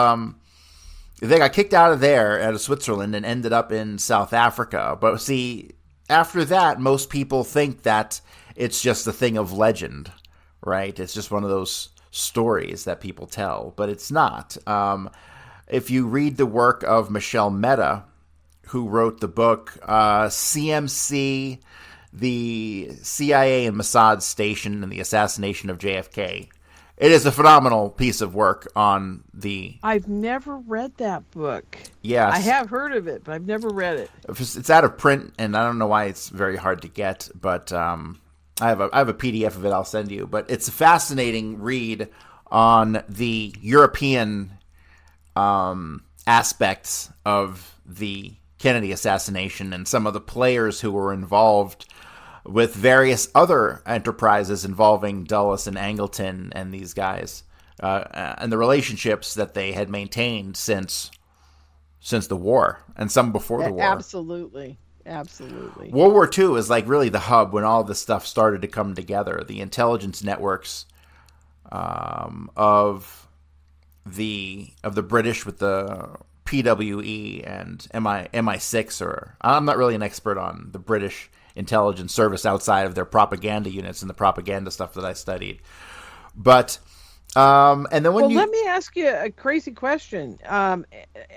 they got kicked out of Switzerland and ended up in South Africa. But see, after that, most people think that it's just a thing of legend, right? It's just one of those stories that people tell, but it's not. If you read the work of Michel Mehta, who wrote the book CMC, the CIA and Mossad Station and the Assassination of JFK, it is a phenomenal piece of work on the... I've never read that book. Yes. I have heard of it, but I've never read it. It's out of print, and I don't know why it's very hard to get, but I have a PDF of it I'll send you. But it's a fascinating read on the European aspects of the Kennedy assassination and some of the players who were involved with various other enterprises involving Dulles and Angleton and these guys, and the relationships that they had maintained since the war and some before the war. Absolutely. World War II is like really the hub when all this stuff started to come together. The intelligence networks of the British with the PWE and MI6, or I'm not really an expert on the British intelligence service outside of their propaganda units and the propaganda stuff that I studied. But and then let me ask you a crazy question.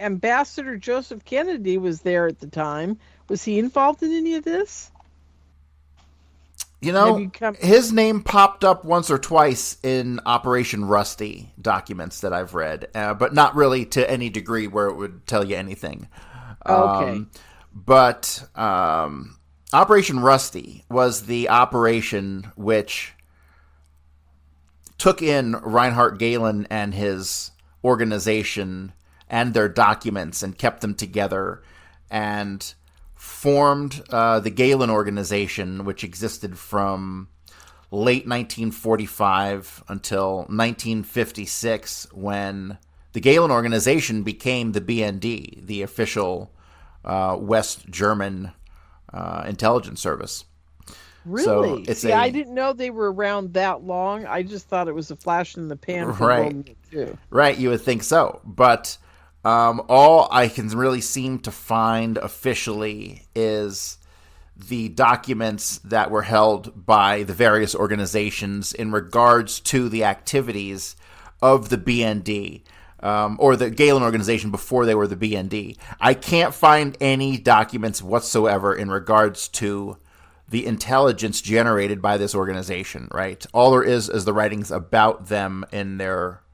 Ambassador Joseph Kennedy was there at the time. Was he involved in any of this? His name popped up once or twice in Operation Rusty documents that I've read, but not really to any degree where it would tell you anything. Okay. But Operation Rusty was the operation which took in Reinhard Galen and his organization and their documents and kept them together and formed the Galen organization, which existed from late 1945 until 1956, when the Galen organization became the BND, the official West German intelligence service. Really? So I didn't know they were around that long. I just thought it was a flash in the pan for World War II. Right, you would think so. But all I can really seem to find officially is the documents that were held by the various organizations in regards to the activities of the BND. Or the Galen organization before they were the BND. I can't find any documents whatsoever in regards to the intelligence generated by this organization, right? All there is the writings about them in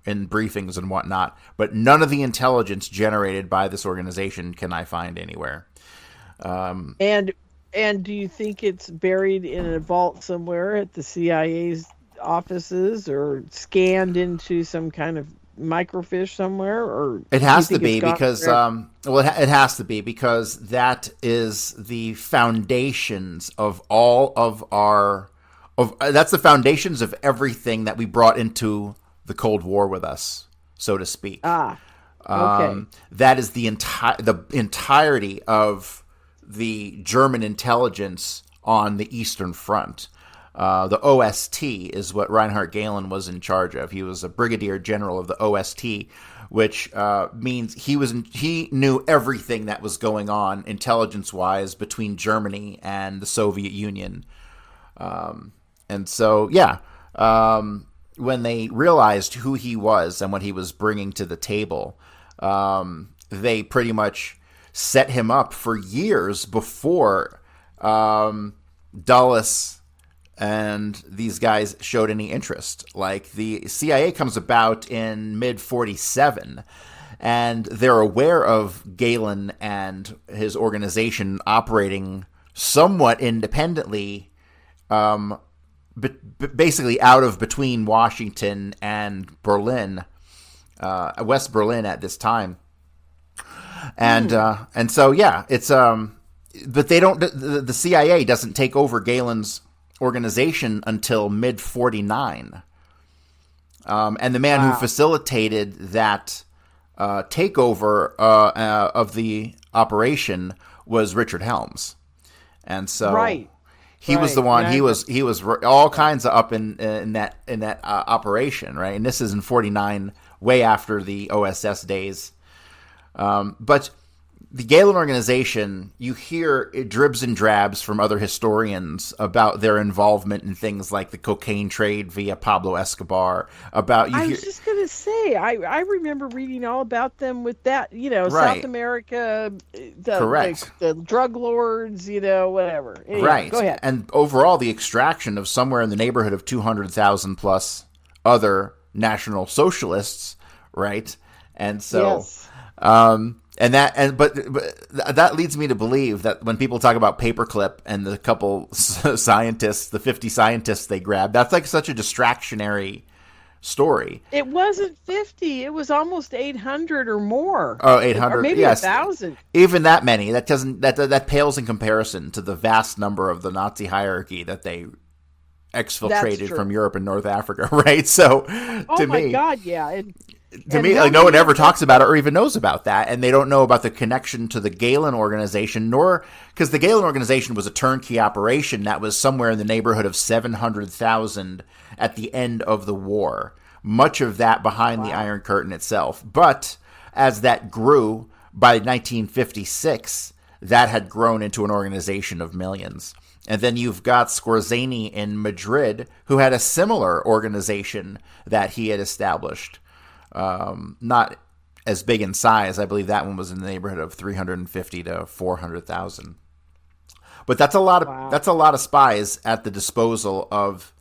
briefings and whatnot, but none of the intelligence generated by this organization can I find anywhere. And do you think it's buried in a vault somewhere at the CIA's offices, or scanned into some kind of microfiche somewhere? Or it has to be because it has to be because that is the foundations of all of that's the foundations of everything that we brought into the Cold War with us, so to speak. Okay. That is the entirety of the German intelligence on the Eastern Front. The OST is what Reinhard Gehlen was in charge of. He was a brigadier general of the OST, which means he knew everything that was going on intelligence-wise between Germany and the Soviet Union. And so, when they realized who he was and what he was bringing to the table, they pretty much set him up for years before Dulles and these guys showed any interest. Like, the CIA comes about in mid-47, and they're aware of Gehlen and his organization operating somewhat independently, basically out of between Washington and Berlin, West Berlin at this time. And so it's but they don't. The CIA doesn't take over Gehlen's organization until mid-49, and the man who facilitated that takeover of the operation was Richard Helms, and so he was the one. He was all kinds of up in that operation, right? And this is in 49, way after the OSS days. But the Gehlen organization, you hear it dribs and drabs from other historians about their involvement in things like the cocaine trade via Pablo Escobar. I was just going to say, I remember reading all about them with that, South America, the drug lords, whatever. Anyway, right. Go ahead. And overall, the extraction of somewhere in the neighborhood of 200,000 plus other National Socialists, right? And so... Yes. But that leads me to believe that when people talk about Paperclip and the couple scientists, the 50 scientists they grabbed, that's like such a distractionary story. It wasn't 50; it was almost 800 or more. Oh, 800, or maybe 1,000. Even that many. That pales in comparison to the vast number of the Nazi hierarchy that they exfiltrated from Europe and North Africa, right? So, to me, my God, yeah. To me, like, no one ever talks about it or even knows about that, and they don't know about the connection to the Gehlen organization, nor because the Gehlen organization was a turnkey operation that was somewhere in the neighborhood of 700,000 at the end of the war. Much of that behind the Iron Curtain itself. But as that grew, by 1956, that had grown into an organization of millions. And then you've got Scorzani in Madrid, who had a similar organization that he had established. Not as big in size. I believe that one was in the neighborhood of 350 to 400,000. But that's a lot of spies at the disposal of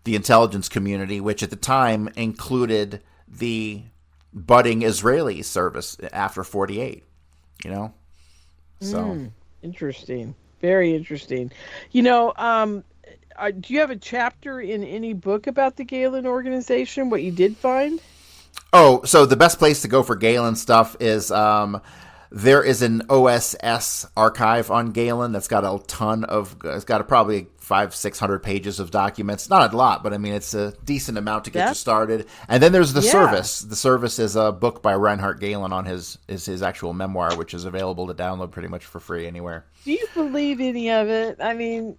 the intelligence community, which at the time included the budding Israeli service after 48. So interesting, very interesting. Do you have a chapter in any book about the Gehlen organization? What you did find? Oh, so the best place to go for Gehlen stuff is there is an OSS archive on Gehlen that's got a ton of, it's got probably 500-600 pages of documents. Not a lot, but I mean, it's a decent amount to get you started. And then there's the Service. The Service is a book by Reinhard Gehlen on his actual memoir, which is available to download pretty much for free anywhere. Do you believe any of it? I mean,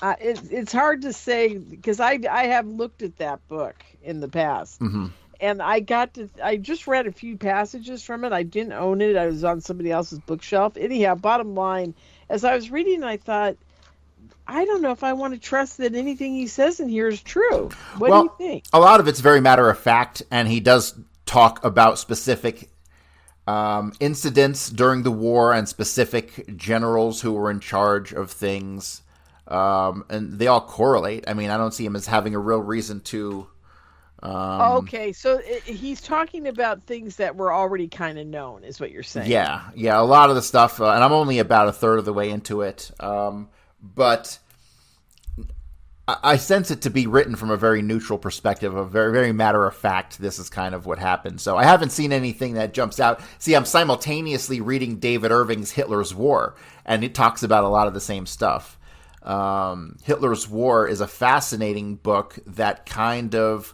it's hard to say because I have looked at that book in the past. Mm-hmm. And I just read a few passages from it. I didn't own it. I was on somebody else's bookshelf. Anyhow, bottom line, as I was reading, I thought, I don't know if I want to trust that anything he says in here is true. What do you think? A lot of it's very matter of fact, and he does talk about specific incidents during the war and specific generals who were in charge of things. and they all correlate. I mean, I don't see him as having a real reason to. Okay, so he's talking about things that were already kind of known, is what you're saying. Yeah, a lot of the stuff, and I'm only about a third of the way into it, but I sense it to be written from a very neutral perspective, a very, very matter of fact. This is kind of what happened. So I haven't seen anything that jumps out. See, I'm simultaneously reading David Irving's Hitler's War, and it talks about a lot of the same stuff. Hitler's War is a fascinating book that kind of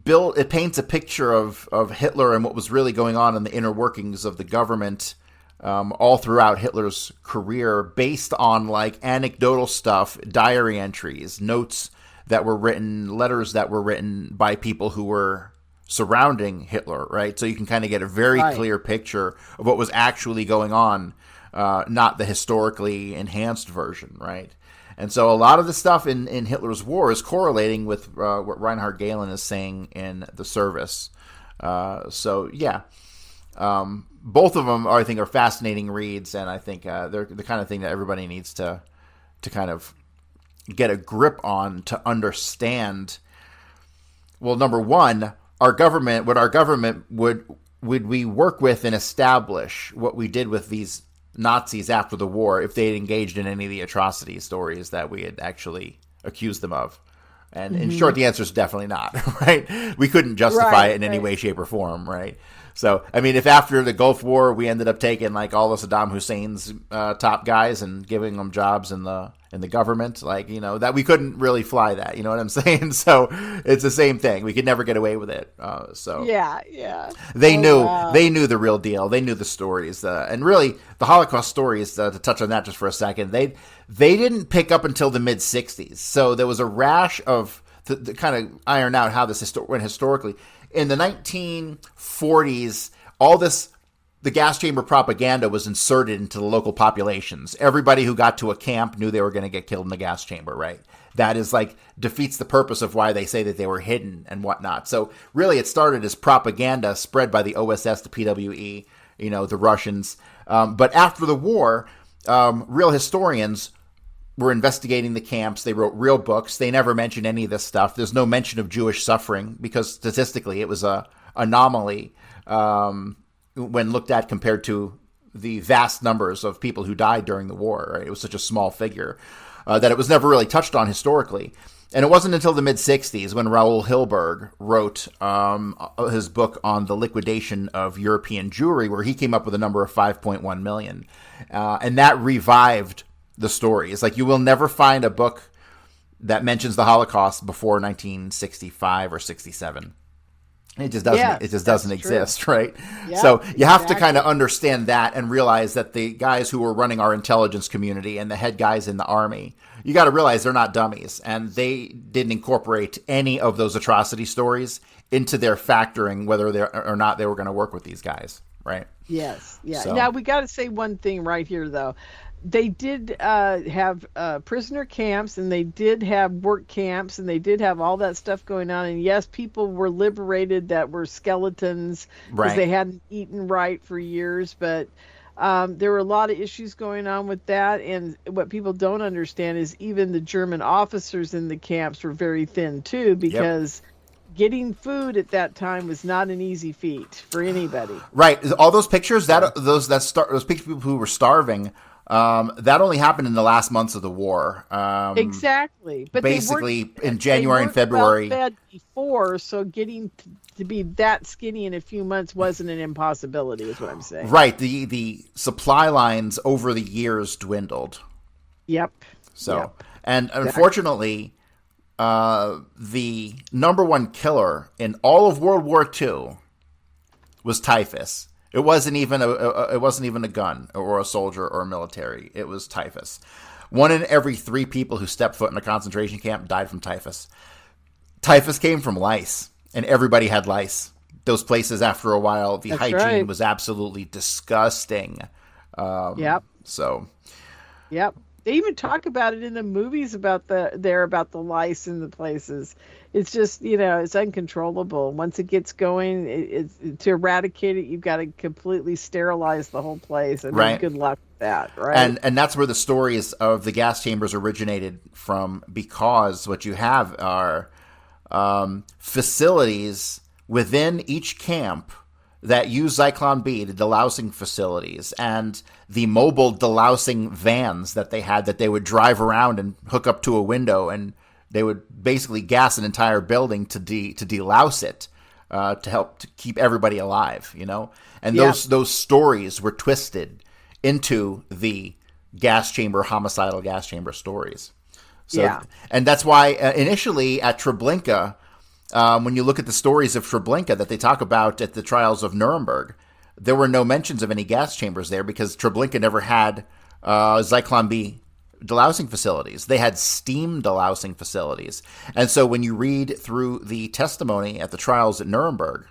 it paints a picture of Hitler and what was really going on in the inner workings of the government all throughout Hitler's career, based on like anecdotal stuff, diary entries, notes that were written, letters that were written by people who were surrounding Hitler, right? So you can kind of get a very clear picture of what was actually going on, not the historically enhanced version, right? And so a lot of the stuff in Hitler's War is correlating with what Reinhard Gehlen is saying in The Service. Both of them, I think, are fascinating reads, and I think they're the kind of thing that everybody needs to kind of get a grip on to understand. Well, number one, would we work with and establish what we did with these Nazis after the war if they had engaged in any of the atrocity stories that we had actually accused them of? And in short, the answer is definitely not, right? We couldn't justify it in any way, shape, or form, right? So, I mean, if after the Gulf War we ended up taking like all of Saddam Hussein's top guys and giving them jobs in the government, like, you know, that we couldn't really fly that, you know what I'm saying? So it's the same thing. We could never get away with it. They knew the real deal. They knew the stories, and really the Holocaust stories. To touch on that just for a second, they didn't pick up until the mid '60s. So there was a rash of to kind of iron out how this went historically. In the 1940s, the gas chamber propaganda was inserted into the local populations. Everybody who got to a camp knew they were going to get killed in the gas chamber, right? That is like defeats the purpose of why they say that they were hidden and whatnot. So really it started as propaganda spread by the OSS, the PWE, you know, the Russians. But after the war, real historians were investigating the camps. They wrote real books. They never mentioned any of this stuff. There's no mention of Jewish suffering because statistically it was a anomaly when looked at compared to the vast numbers of people who died during the war. Right? It was such a small figure that it was never really touched on historically. And it wasn't until the mid-'60s when Raoul Hilberg wrote his book on the liquidation of European Jewry, where he came up with a number of 5.1 million. And that revived the story. It's like you will never find a book that mentions the Holocaust before 1965 or 67. It just doesn't. Yeah, it just doesn't exist, right? Yeah, so you have to kind of understand that and realize that the guys who were running our intelligence community and the head guys in the army, you got to realize they're not dummies, and they didn't incorporate any of those atrocity stories into their factoring whether they or not they were going to work with these guys, right? Yes. Yeah. So. Now we got to say one thing right here, though. They did have prisoner camps, and they did have work camps, and they did have all that stuff going on. And yes, people were liberated that were skeletons because they hadn't eaten right for years. But there were a lot of issues going on with that. And what people don't understand is even the German officers in the camps were very thin too, because getting food at that time was not an easy feat for anybody. Right. All those pictures those pictures of people who were starving. That only happened in the last months of the war. Exactly, but basically in January and February. Well fed before, so getting to be that skinny in a few months wasn't an impossibility, is what I'm saying. Right. The supply lines over the years dwindled. Yep. So, and unfortunately, the number one killer in all of World War II was typhus. It wasn't even a gun or a soldier or a military. It was typhus. 1 in every 3 people who stepped foot in a concentration camp died from typhus. Typhus came from lice, and everybody had lice. Those places, after a while, the hygiene was absolutely disgusting. Yep. So. Yep. They even talk about it in the movies about the lice in the places. It's just, it's uncontrollable. Once it gets going, to eradicate it, you've got to completely sterilize the whole place. I mean, good luck with that, right? And that's where the stories of the gas chambers originated from, because what you have are facilities within each camp that use Zyklon B, the delousing facilities, and the mobile delousing vans that they had that they would drive around and hook up to a window, and they would basically gas an entire building to delouse it, to help to keep everybody alive, And those stories were twisted into the homicidal gas chamber stories. So, and that's why initially at Treblinka, when you look at the stories of Treblinka that they talk about at the trials of Nuremberg, there were no mentions of any gas chambers there because Treblinka never had Zyklon B delousing facilities. They had steam delousing facilities. And so when you read through the testimony at the trials at Nuremberg,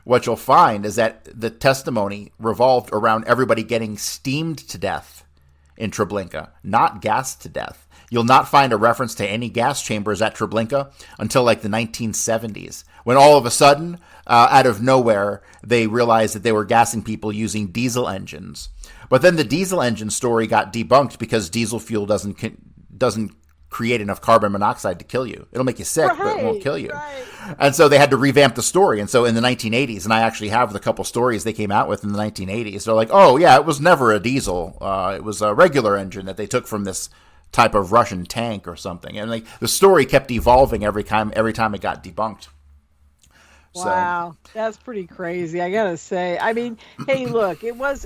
what you'll find is that the testimony revolved around everybody getting steamed to death in Treblinka, not gassed to death. You'll not find a reference to any gas chambers at Treblinka until like the 1970s, when all of a sudden, out of nowhere, they realized that they were gassing people using diesel engines. But then the diesel engine story got debunked because diesel fuel doesn't create enough carbon monoxide to kill you. It'll make you sick, but it won't kill you. Right. And so they had to revamp the story. And so in the 1980s, and I actually have the couple stories they came out with in the 1980s, they're like, oh, yeah, it was never a diesel. It was a regular engine that they took from this type of Russian tank or something. And like the story kept evolving every time it got debunked. Wow, that's pretty crazy, I gotta say. I mean, hey, look, it was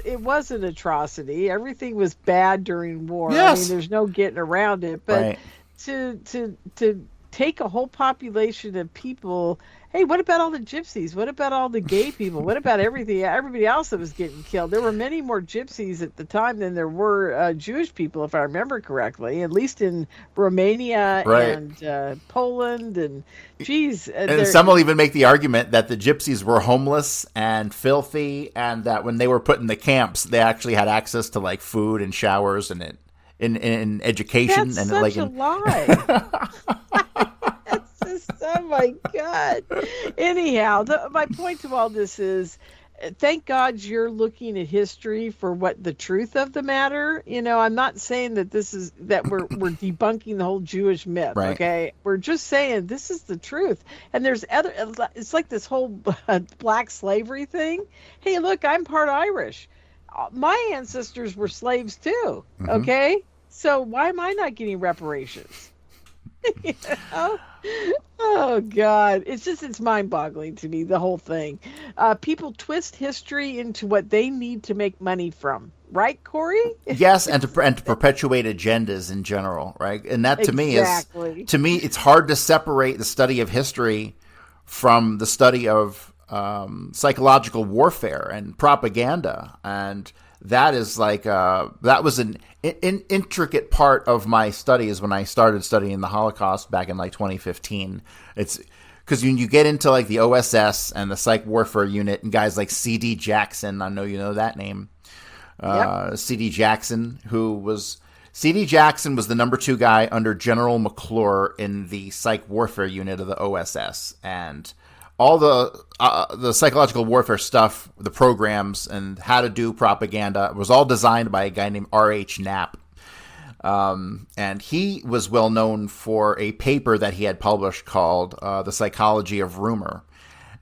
an atrocity. Everything was bad during war. Yes. I mean, there's no getting around it. But to take a whole population of people. Hey, what about all the gypsies? What about all the gay people? What about everybody else that was getting killed? There were many more gypsies at the time than there were Jewish people, if I remember correctly, at least in Romania and Poland. And geez. And some will even make the argument that the gypsies were homeless and filthy, and that when they were put in the camps, they actually had access to like food and showers and in education. That's and such a lie. Oh my God. Anyhow, my point to all this is, thank God you're looking at history for what the truth of the matter. I'm not saying that we're debunking the whole Jewish myth. Right. Okay. We're just saying this is the truth. And it's like this whole black slavery thing. Hey, look, I'm part Irish. My ancestors were slaves too. Mm-hmm. Okay. So why am I not getting reparations? Oh God, it's mind-boggling to me, the whole thing. People twist history into what they need to make money from, right, Cory? Yes, and to perpetuate agendas in general, right? And that to me it's hard to separate the study of history from the study of psychological warfare and propaganda. And that is like that was an intricate part of my studies when I started studying the Holocaust back in like 2015. It's because when you get into like the OSS and the Psych Warfare Unit and guys like C.D. Jackson, I know you know that name. C.D. Jackson was the number 2 guy under General McClure in the Psych Warfare Unit of the OSS, and all the psychological warfare stuff, the programs, and how to do propaganda was all designed by a guy named R.H. Knapp. And he was well known for a paper that he had published called The Psychology of Rumor.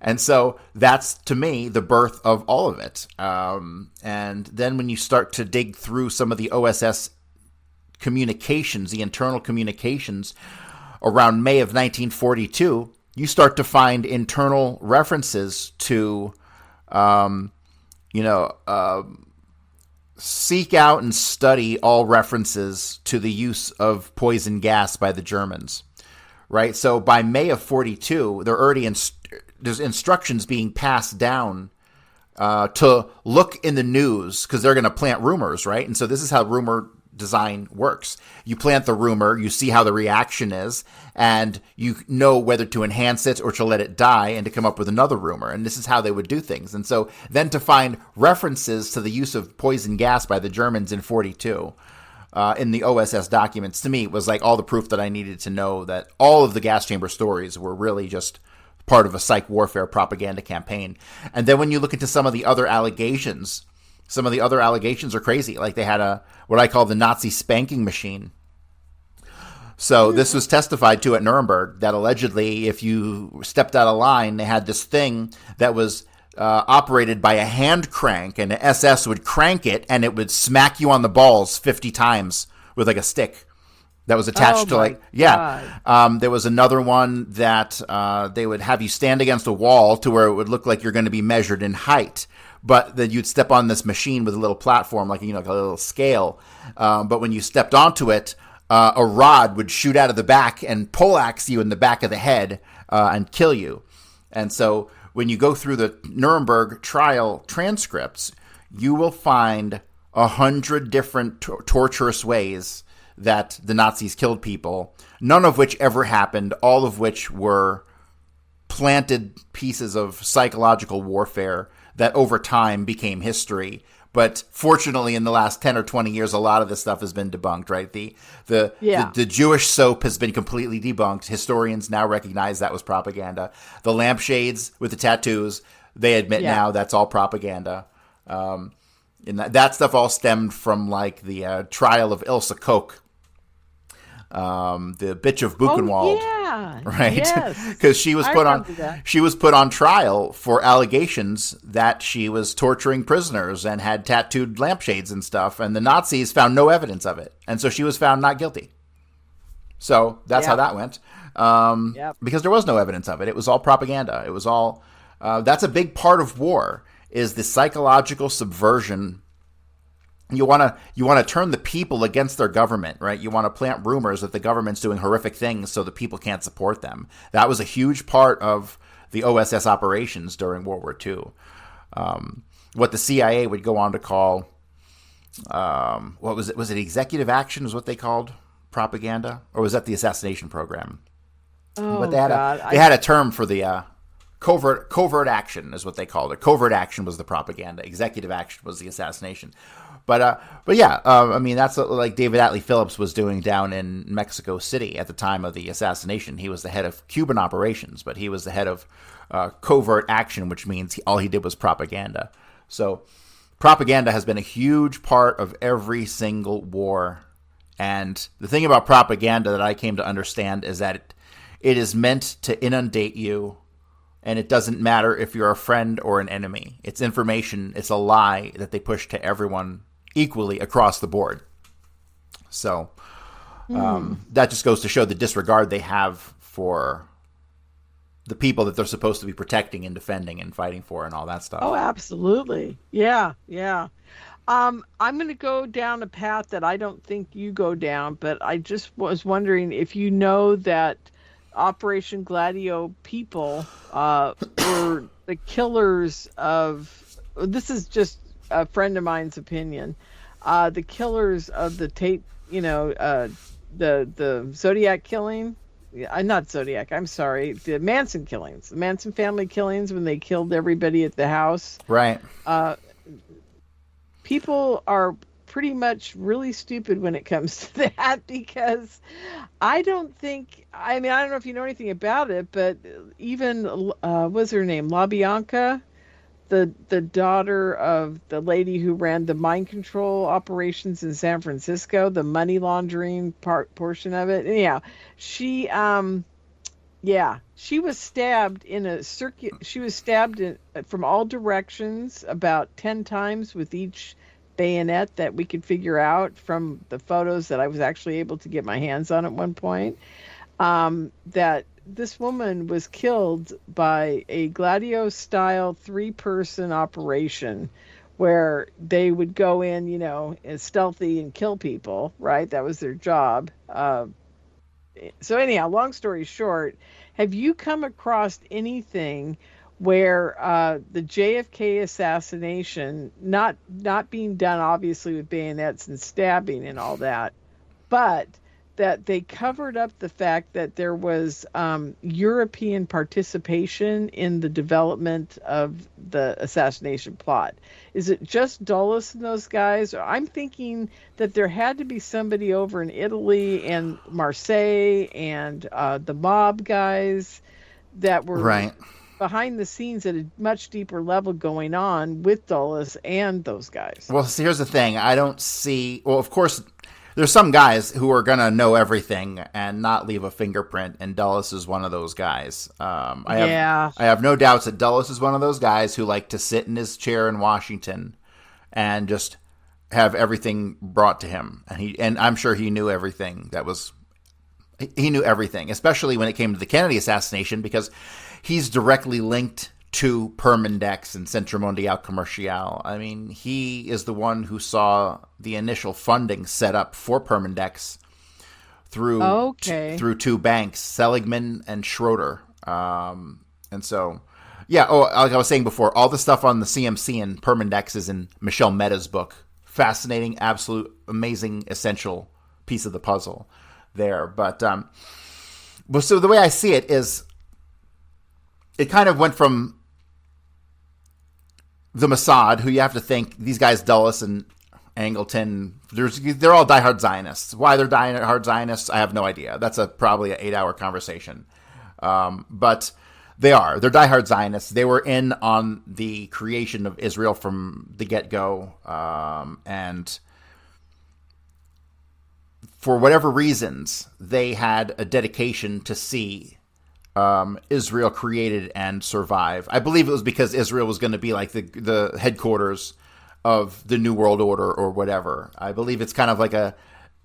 And so that's, to me, the birth of all of it. And then when you start to dig through some of the OSS communications, the internal communications around May of 1942, you start to find internal references to, seek out and study all references to the use of poison gas by the Germans, right? So by May of 42, there are already there's instructions being passed down to look in the news because they're going to plant rumors, right? And so this is how rumor design works. You plant the rumor, you see how the reaction is, and you know whether to enhance it or to let it die and to come up with another rumor. And this is how they would do things. And so then to find references to the use of poison gas by the Germans in 42 in the OSS documents, to me, was like all the proof that I needed to know that all of the gas chamber stories were really just part of a psych warfare propaganda campaign. And then when you look into some of the other allegations are crazy. Like they had what I call the Nazi spanking machine. So this was testified to at Nuremberg, that allegedly if you stepped out of line, they had this thing that was operated by a hand crank, and the SS would crank it and it would smack you on the balls 50 times with like a stick that was attached to there was another one that they would have you stand against a wall to where it would look like you're going to be measured in height. But then you'd step on this machine with a little platform, like a little scale. But when you stepped onto it, a rod would shoot out of the back and poleaxe you in the back of the head and kill you. And so when you go through the Nuremberg trial transcripts, you will find 100 different torturous ways that the Nazis killed people, none of which ever happened, all of which were planted pieces of psychological warfare that over time became history. But fortunately, in the last 10 or 20 years, a lot of this stuff has been debunked, right? The Jewish soap has been completely debunked. Historians now recognize that was propaganda. The lampshades with the tattoos, they admit now that's all propaganda. And that stuff all stemmed from like the trial of Ilse Koch, the bitch of Buchenwald. Oh, yeah. Right? Because she was put on trial for allegations that she was torturing prisoners and had tattooed lampshades and stuff, and the Nazis found no evidence of it, and so she was found not guilty. So that's how that went. Because there was no evidence of it. It was all propaganda. It was all that's a big part of war, is the psychological subversion. You want to turn the people against their government, right? You want to plant rumors that the government's doing horrific things so the people can't support them. That was a huge part of the OSS operations during World War II. What the CIA would go on to call, what was it? Was it executive action is what they called propaganda? Or was that the assassination program? Oh, but they had a term for the covert action is what they called it. Covert action was the propaganda. Executive action was the assassination. But yeah, I mean, that's like David Atlee Phillips was doing down in Mexico City at the time of the assassination. He was the head of Cuban operations, but he was the head of covert action, which means all he did was propaganda. So propaganda has been a huge part of every single war. And the thing about propaganda that I came to understand is that it is meant to inundate you. And it doesn't matter if you're a friend or an enemy. It's information. It's a lie that they push to everyone equally across the board. So that just goes to show the disregard they have for the people that they're supposed to be protecting and defending and fighting for and all that stuff. Oh, absolutely. Yeah. I'm going to go down a path that I don't think you go down, but I just was wondering if you know that Operation Gladio people were the killers of, this is just a friend of mine's opinion, the killers of the the Zodiac killing, not Zodiac, I'm sorry, the Manson killings, the Manson family killings when they killed everybody at the house. Right. People are pretty much really stupid when it comes to that, because I don't know if you know anything about it, but even what's her name, LaBianca, the daughter of the lady who ran the mind control operations in San Francisco, the money laundering portion of it. Anyhow, she was stabbed in a circuit. She was stabbed from all directions about 10 times with each bayonet that we could figure out from the photos that I was actually able to get my hands on at one point. That this woman was killed by a Gladio style 3-person operation where they would go in, as stealthy and kill people, right? That was their job. So anyhow, long story short, have you come across anything where the JFK assassination, not being done obviously with bayonets and stabbing and all that, but that they covered up the fact that there was European participation in the development of the assassination plot. Is it just Dulles and those guys? I'm thinking that there had to be somebody over in Italy and Marseille and the mob guys that were Right. behind the scenes at a much deeper level going on with Dulles and those guys. Well, see, here's the thing. I don't see. Well, of course, there's some guys who are going to know everything and not leave a fingerprint, and Dulles is one of those guys. I have no doubts that Dulles is one of those guys who like to sit in his chair in Washington and just have everything brought to him. And I'm sure he knew everything he knew everything, especially when it came to the Kennedy assassination, because he's directly linked to Permindex and Centro Mundial Comercial. I mean, he is the one who saw the initial funding set up for Permindex through two banks, Seligman and Schroeder. And so, yeah, like I was saying before, all the stuff on the CMC and Permindex is in Michel Mehta's book. Fascinating, absolute, amazing, essential piece of the puzzle there. But so the way I see it is, it kind of went from the Mossad, who you have to think, these guys, Dulles and Angleton, they're all diehard Zionists. Why they're diehard Zionists, I have no idea. That's probably an 8-hour conversation. But they're diehard Zionists. They were in on the creation of Israel from the get-go. And for whatever reasons, they had a dedication to see Israel created and survive. I believe it was because Israel was going to be like the headquarters of the New World Order or whatever. I believe it's kind of like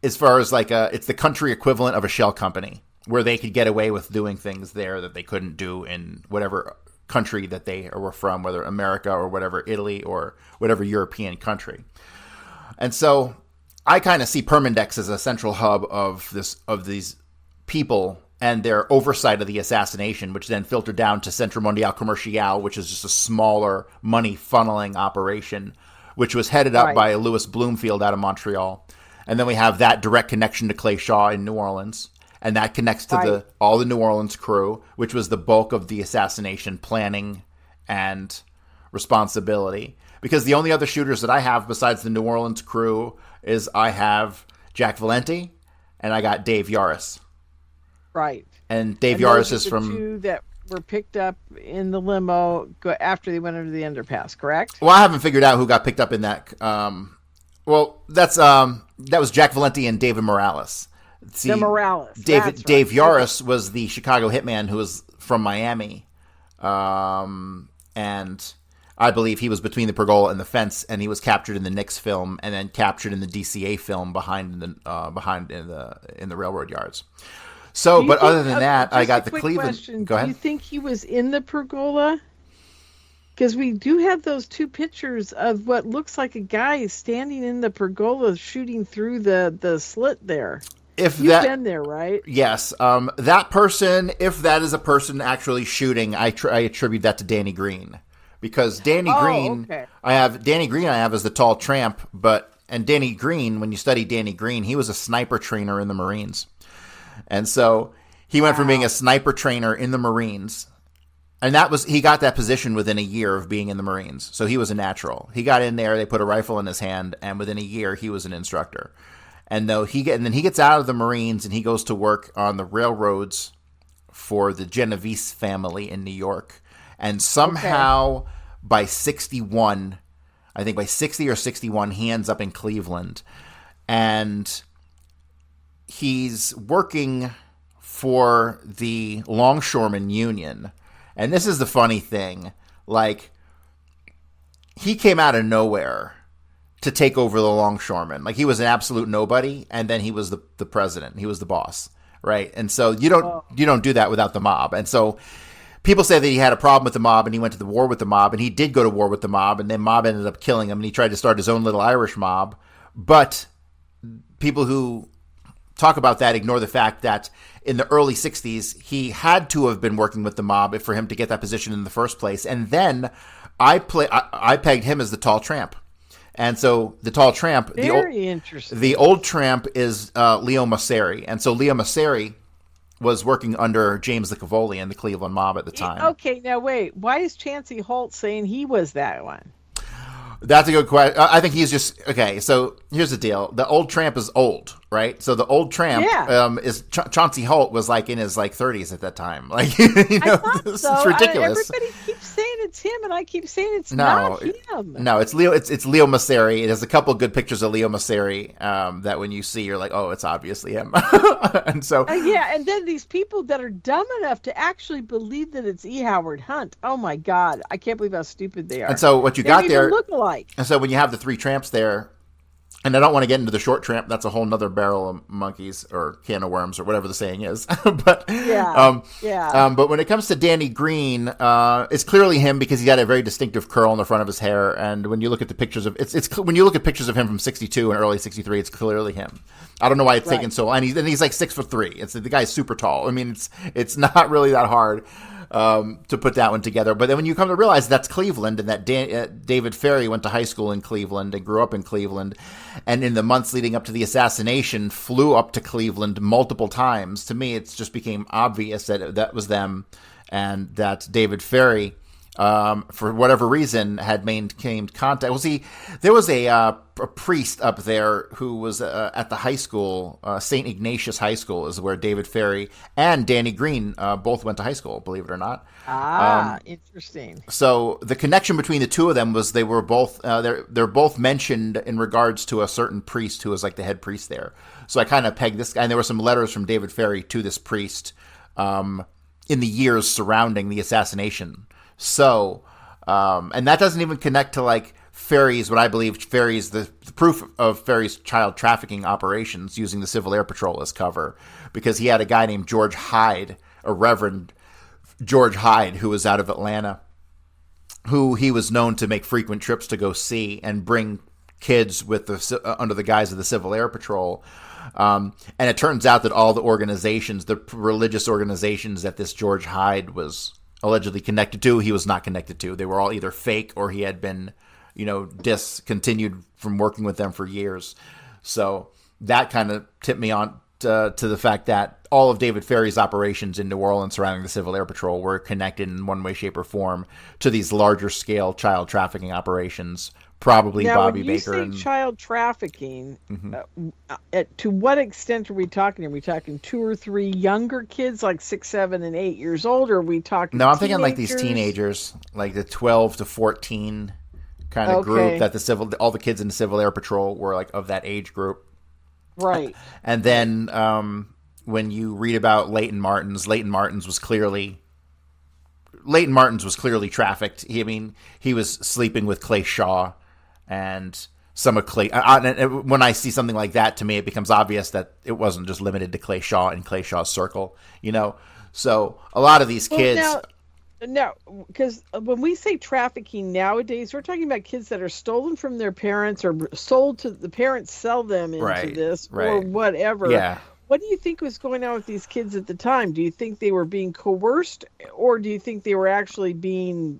it's the country equivalent of a shell company, where they could get away with doing things there that they couldn't do in whatever country that they were from, whether America or whatever, Italy or whatever European country. And so I kind of see Permindex as a central hub of these people and their oversight of the assassination, which then filtered down to Centro Mundial Comercial, which is just a smaller money funneling operation, which was headed up by Louis Bloomfield out of Montreal. And then we have that direct connection to Clay Shaw in New Orleans. And that connects to all the New Orleans crew, which was the bulk of the assassination planning and responsibility. Because the only other shooters that I have besides the New Orleans crew is I have Jack Valenti and I got Dave Yaris. Right. And Dave Yaris is from... two that were picked up in the limo after they went under the underpass, correct? Well, I haven't figured out who got picked up in that. That was Jack Valenti and David Morales. The Morales. Dave Yaris was the Chicago hitman who was from Miami. And I believe he was between the pergola and the fence, and he was captured in the Knicks film and then captured in the DCA film behind in the railroad yards. So, but other than that, I got the Cleveland. Question. Go ahead. Do you think he was in the pergola? Because we do have those two pictures of what looks like a guy standing in the pergola shooting through the slit there. You've been there, right? Yes. That person, if that is a person actually shooting, I attribute that to Danny Green. Because Danny Green, okay. I have as the tall tramp, and Danny Green, when you study Danny Green, he was a sniper trainer in the Marines. And so he went from being a sniper trainer in the Marines, and he got that position within a year of being in the Marines. So he was a natural. He got in there, they put a rifle in his hand, and within a year he was an instructor. And then he gets out of the Marines and he goes to work on the railroads for the Genovese family in New York. And somehow by 61, I think by 60 or 61, he ends up in Cleveland. And he's working for the Longshoremen Union. And this is the funny thing. Like, he came out of nowhere to take over the Longshoremen. Like, he was an absolute nobody, and then he was the president. He was the boss, right? And so you don't do that without the mob. And so people say that he had a problem with the mob, and he went to the war with the mob, and he did go to war with the mob, and then mob ended up killing him, and he tried to start his own little Irish mob. But people who talk about that ignore the fact that in the early 60s, he had to have been working with the mob for him to get that position in the first place. And then I pegged him as the tall tramp. And so the tall tramp, Very interesting. The old tramp is Leo Masseri. And so Leo Masseri was working under James the Cavoli and the Cleveland mob at the time. Okay, now wait. Why is Chancey Holt saying he was that one? That's a good question. I think he's just okay. So here's the deal: the old tramp is old, right? So the old tramp is Chauncey Holt was like in his 30s at that time. Like this is ridiculous. Everybody keeps saying it's him, and I keep saying it's not him. No, it's Leo. It's Leo Masseri. It has a couple good pictures of Leo Masseri that when you see, you're like, oh, it's obviously him. And so and then these people that are dumb enough to actually believe that it's E. Howard Hunt. Oh my God, I can't believe how stupid they are. And so what you got there look alike. And so when you have the three tramps there, and I don't want to get into the short tramp, that's a whole nother barrel of monkeys or can of worms or whatever the saying is. But but when it comes to Danny Green, it's clearly him because he got a very distinctive curl in the front of his hair. And when you look at the pictures of when you look at pictures of him from '62 and early '63, it's clearly him. I don't know why it's taken so long. And he's like 6'3". The guy's super tall. I mean, it's not really that hard to put that one together. But then when you come to realize that's Cleveland and that David Ferry went to high school in Cleveland and grew up in Cleveland, and in the months leading up to the assassination flew up to Cleveland multiple times, to me it just became obvious that that was them, and that David Ferry, for whatever reason, had maintained contact. There was a priest up there who was at the high school, St. Ignatius High School is where David Ferry and Danny Green both went to high school, believe it or not. Interesting. So the connection between the two of them was they were both they're both mentioned in regards to a certain priest who was like the head priest there. So I kind of pegged this guy, and there were some letters from David Ferry to this priest in the years surrounding the assassination. So, and that doesn't even connect to like Ferry's, what I believe Ferry's, the proof of Ferry's child trafficking operations using the Civil Air Patrol as cover, because he had a guy named George Hyde, a Reverend George Hyde, who was out of Atlanta, who he was known to make frequent trips to go see and bring kids with under the guise of the Civil Air Patrol. And it turns out that all the organizations, the religious organizations that this George Hyde was allegedly connected to, he was not connected to. They were all either fake or he had been, discontinued from working with them for years. So that kind of tipped me on to the fact that all of David Ferry's operations in New Orleans surrounding the Civil Air Patrol were connected in one way, shape, or form to these larger scale child trafficking operations. Probably now, Bobby when you Baker. Say child trafficking, to what extent are we talking? Are we talking 2 or 3 younger kids, like 6, 7, and 8 years old? Or are we talking? No, I'm thinking like these teenagers, like the 12 to 14 kind of group that all the kids in the Civil Air Patrol were like of that age group. Right. And then when you read about Leighton Martins was clearly trafficked. He was sleeping with Clay Shaw. And some of Clay, when I see something like that, to me, it becomes obvious that it wasn't just limited to Clay Shaw and Clay Shaw's circle, So a lot of these kids. No, because when we say trafficking nowadays, we're talking about kids that are stolen from their parents or sold to the parents, sell them into this or whatever. Yeah. What do you think was going on with these kids at the time? Do you think they were being coerced, or do you think they were actually being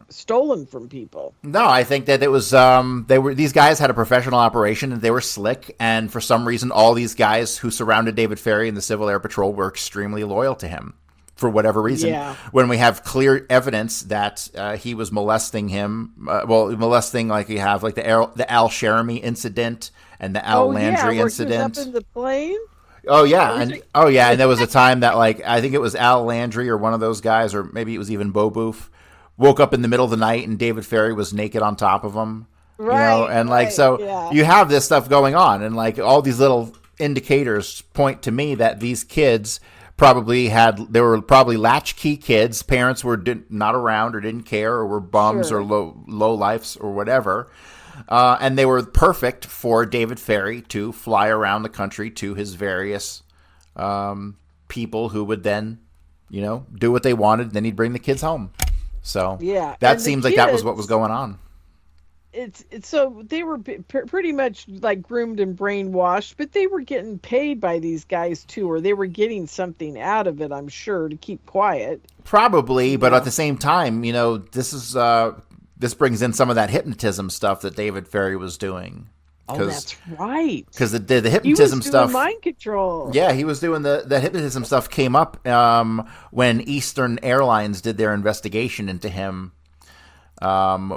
stolen from people? No, I think that it was these guys had a professional operation and they were slick, and for some reason all these guys who surrounded David Ferry and the Civil Air Patrol were extremely loyal to him for whatever reason. Yeah. When we have clear evidence that he was molesting him, molesting like you have like the Al Sheremy incident and the Al Landry incident. He was up in the plane? Oh yeah, and there was a time that I think it was Al Landry or one of those guys, or maybe it was even Bo Boof, woke up in the middle of the night and David Ferry was naked on top of him. Right. You have this stuff going on, and like all these little indicators point to me that these kids they were probably latchkey kids. Parents were not around or didn't care or were bums or low lifes or whatever. And they were perfect for David Ferry to fly around the country to his various people who would then, do what they wanted. And then he'd bring the kids home. So that seems like that was what was going on. It's so they were pretty much like groomed and brainwashed, but they were getting paid by these guys too, or they were getting something out of it, I'm sure, to keep quiet. Probably, but at the same time, this this brings in some of that hypnotism stuff that David Ferrie was doing. Oh, that's right. Because the hypnotism he was doing stuff, mind control. Yeah, he was doing the hypnotism stuff came up when Eastern Airlines did their investigation into him,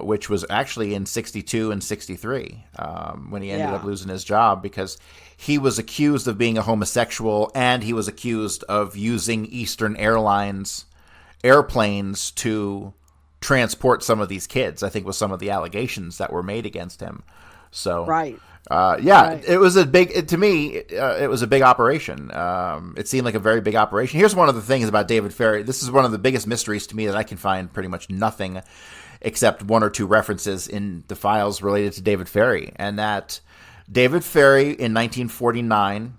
which was actually in 62 and 63 when he ended up losing his job because he was accused of being a homosexual and he was accused of using Eastern Airlines airplanes to transport some of these kids, I think was some of the allegations that were made against him. So, right. It was to me, it was a big operation. It seemed like a very big operation. Here's one of the things about David Ferrie. This is one of the biggest mysteries to me that I can find pretty much nothing except one or two references in the files related to David Ferrie. And that David Ferrie in 1949,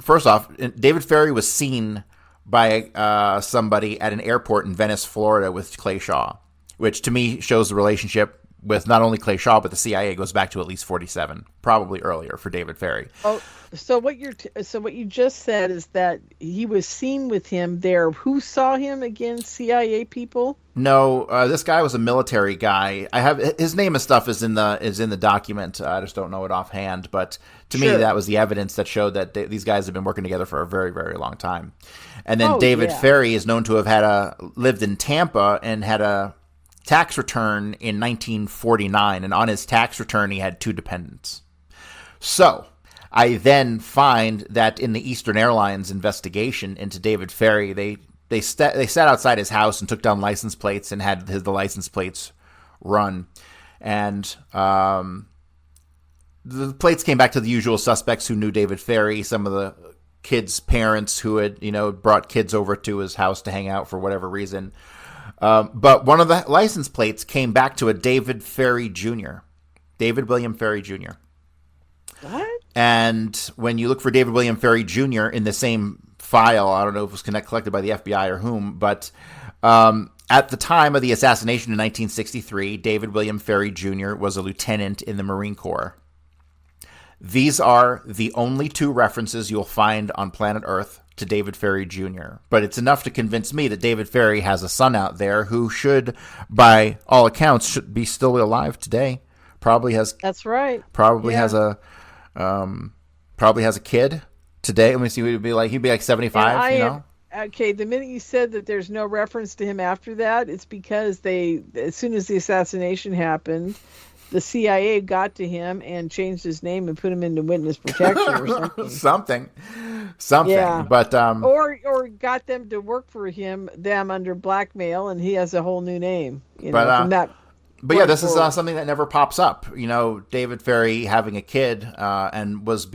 first off, David Ferrie was seen by somebody at an airport in Venice, Florida with Clay Shaw, which to me shows the relationship with not only Clay Shaw, but the CIA goes back to at least 47, probably earlier for David Ferrie. Oh, so what you just said is that he was seen with him there. Who saw him again? CIA people? No, this guy was a military guy. I have his name and stuff is in the document. I just don't know it offhand. But to me, that was the evidence that showed that these guys have been working together for a very, very long time. And then David Ferrie is known to have lived in Tampa and had a tax return in 1949, and on his tax return he had 2 dependents. So I then find that in the Eastern Airlines investigation into David Ferrie, they sat outside his house and took down license plates and had the license plates run, and the plates came back to the usual suspects who knew David Ferrie, some of the kids' parents who had brought kids over to his house to hang out for whatever reason. But one of the license plates came back to a David Ferrie Jr., David William Ferrie Jr. What? And when you look for David William Ferrie Jr. in the same file, I don't know if it was collected by the FBI or whom, but at the time of the assassination in 1963, David William Ferrie Jr. was a lieutenant in the Marine Corps. These are the only 2 references you'll find on planet Earth to David Ferrie Jr. But it's enough to convince me that David Ferrie has a son out there who should, by all accounts, should be still alive today. Probably has. That's right. Probably has a kid today. Let me see. He'd be like 75. Okay, the minute you said that there's no reference to him after that, it's because as soon as the assassination happened, the CIA got to him and changed his name and put him into witness protection or something. something. Yeah. But or got them to work for them under blackmail, and he has a whole new name. From that. But yeah, this is something that never pops up. David Ferrie having a kid and was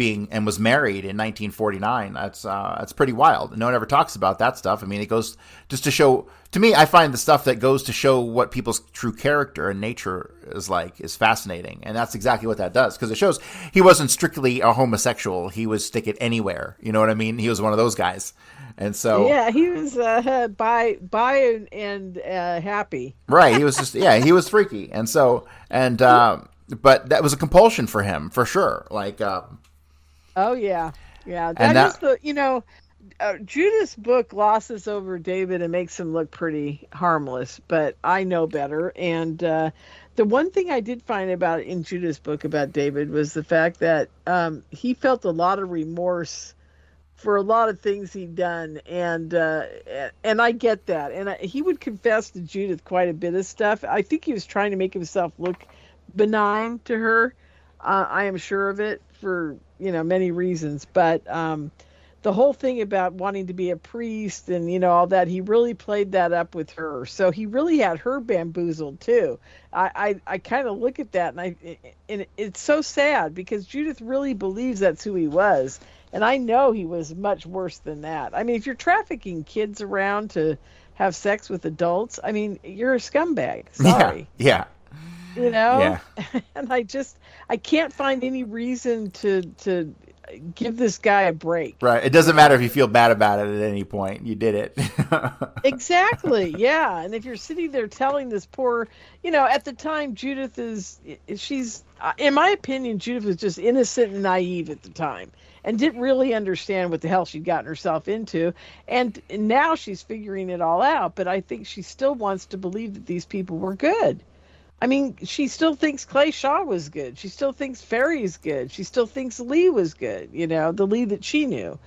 married in 1949. That's pretty wild. No one ever talks about that stuff. I mean, it goes just to show. To me, I find the stuff that goes to show what people's true character and nature is fascinating, and that's exactly what that does, because it shows he wasn't strictly a homosexual. He would stick it anywhere. You know what I mean? He was one of those guys. And so he was bi and happy. Right. He was just he was freaky. And so but that was a compulsion for him for sure. Oh yeah. That is Judith's book glosses over David and makes him look pretty harmless, but I know better. And the one thing I did find in Judith's book about David was the fact that he felt a lot of remorse for a lot of things he'd done, and I get that. And he would confess to Judith quite a bit of stuff. I think he was trying to make himself look benign to her. I am sure of it for many reasons. But the whole thing about wanting to be a priest and all that, he really played that up with her. So he really had her bamboozled too. I kind of look at that and it's so sad, because Judith really believes that's who he was. And I know he was much worse than that. I mean, if you're trafficking kids around to have sex with adults, I mean, you're a scumbag. Sorry. Yeah. Yeah. And I can't find any reason to give this guy a break. Right. It doesn't matter if you feel bad about it at any point. You did it. Exactly. Yeah. And if you're sitting there telling this poor, at the time, Judith she's, in my opinion, Judith was just innocent and naive at the time, and didn't really understand what the hell she'd gotten herself into. And now she's figuring it all out, but I think she still wants to believe that these people were good. I mean, she still thinks Clay Shaw was good. She still thinks Ferry's good. She still thinks Lee was good, the Lee that she knew.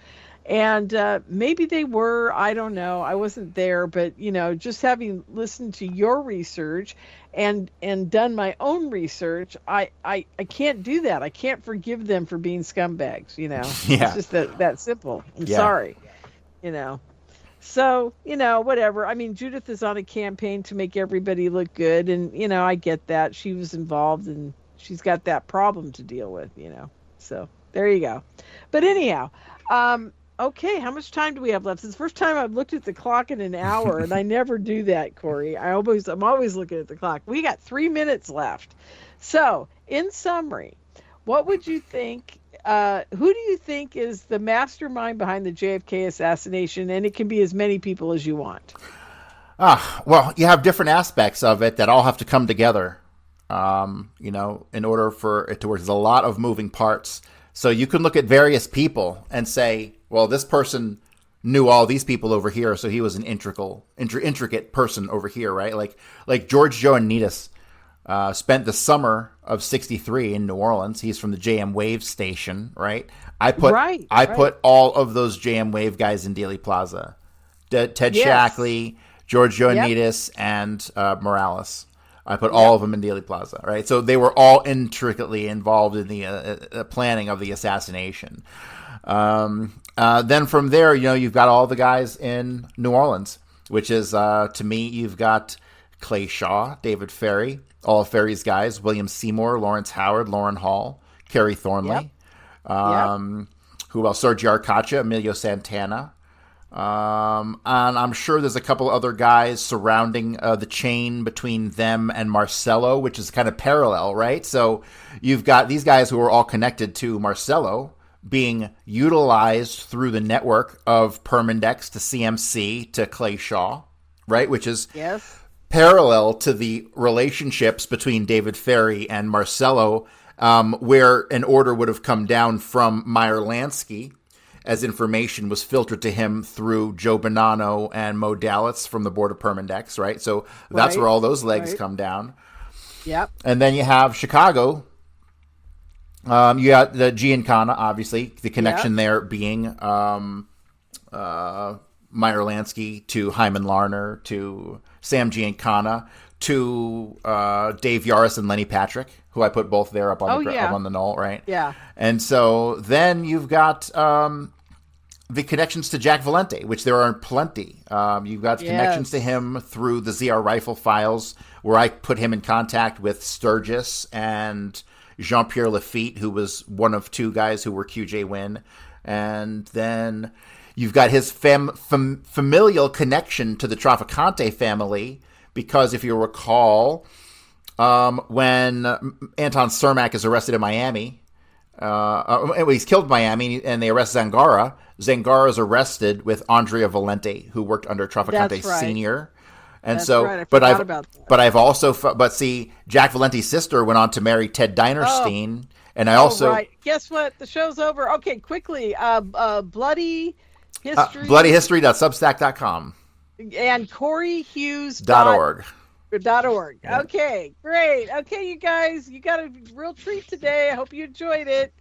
And maybe they were, I don't know. I wasn't there, but just having listened to your research and done my own research, I can't do that. I can't forgive them for being scumbags, Yeah. It's just that simple. I'm Yeah. sorry, you know. So, whatever. I mean, Judith is on a campaign to make everybody look good. And, I get that. She was involved and she's got that problem to deal with. So there you go. But anyhow, okay, how much time do we have left? It's the first time I've looked at the clock in an hour, and I never do that, Cory. I'm always looking at the clock. We got 3 minutes left. So, in summary, what would you think? Who do you think is the mastermind behind the JFK assassination? And it can be as many people as you want. Well, you have different aspects of it that all have to come together, in order for it to work. There's a lot of moving parts. So you can look at various people and say, well, this person knew all these people over here, so he was an intricate person over here, right? Like George Joannides spent the summer of '63 in New Orleans. He's from the JM Wave station, right? I put all of those JM Wave guys in Dealey Plaza. Ted Shackley, George Joannides, and Morales. I put all of them in Dealey Plaza, right? So they were all intricately involved in the planning of the assassination. Then from there, you've got all the guys in New Orleans, which is, to me, you've got Clay Shaw, David Ferry, all of Ferry's guys, William Seymour, Lawrence Howard, Lauren Hall, Kerry Thornley, who else? Sergio Arcacha, Emilio Santana. And I'm sure there's a couple other guys surrounding the chain between them and Marcello, which is kind of parallel, right? So you've got these guys who are all connected to Marcello being utilized through the network of Permindex to CMC to Clay Shaw, right? Which is parallel to the relationships between David Ferry and Marcello, where an order would have come down from Meyer Lansky as information was filtered to him through Joe Bonanno and Mo Dalitz from the board of Permindex, right? So that's where all those legs come down. Yep. And then you have Chicago. You got the Giancana, obviously, the connection there being Meyer Lansky to Hyman Larner to Sam Giancana to Dave Yaris and Lenny Patrick, who I put both there up on the knoll, right? Yeah. And so then you've got the connections to Jack Valente, which there are plenty. You've got connections to him through the ZR Rifle files, where I put him in contact with Sturgis and Jean-Pierre Lafitte, who was one of two guys who were QJ Win. And then you've got his familial connection to the Traficante family, because if you recall, when Anton Cermak is arrested in Miami, he's killed in Miami, and they arrest Zangara. Zangara is arrested with Andrea Valente, who worked under Traficante Senior. And That's so, right. I forgot about that. But I've also, Jack Valente's sister went on to marry Ted Dinerstein, and I also. Right. Guess what? The show's over. Okay, quickly. Bloody History. BloodyHistory.substack.com. And CoryHughes.org. .org. Yeah. Okay, great. Okay, you guys, you got a real treat today. I hope you enjoyed it.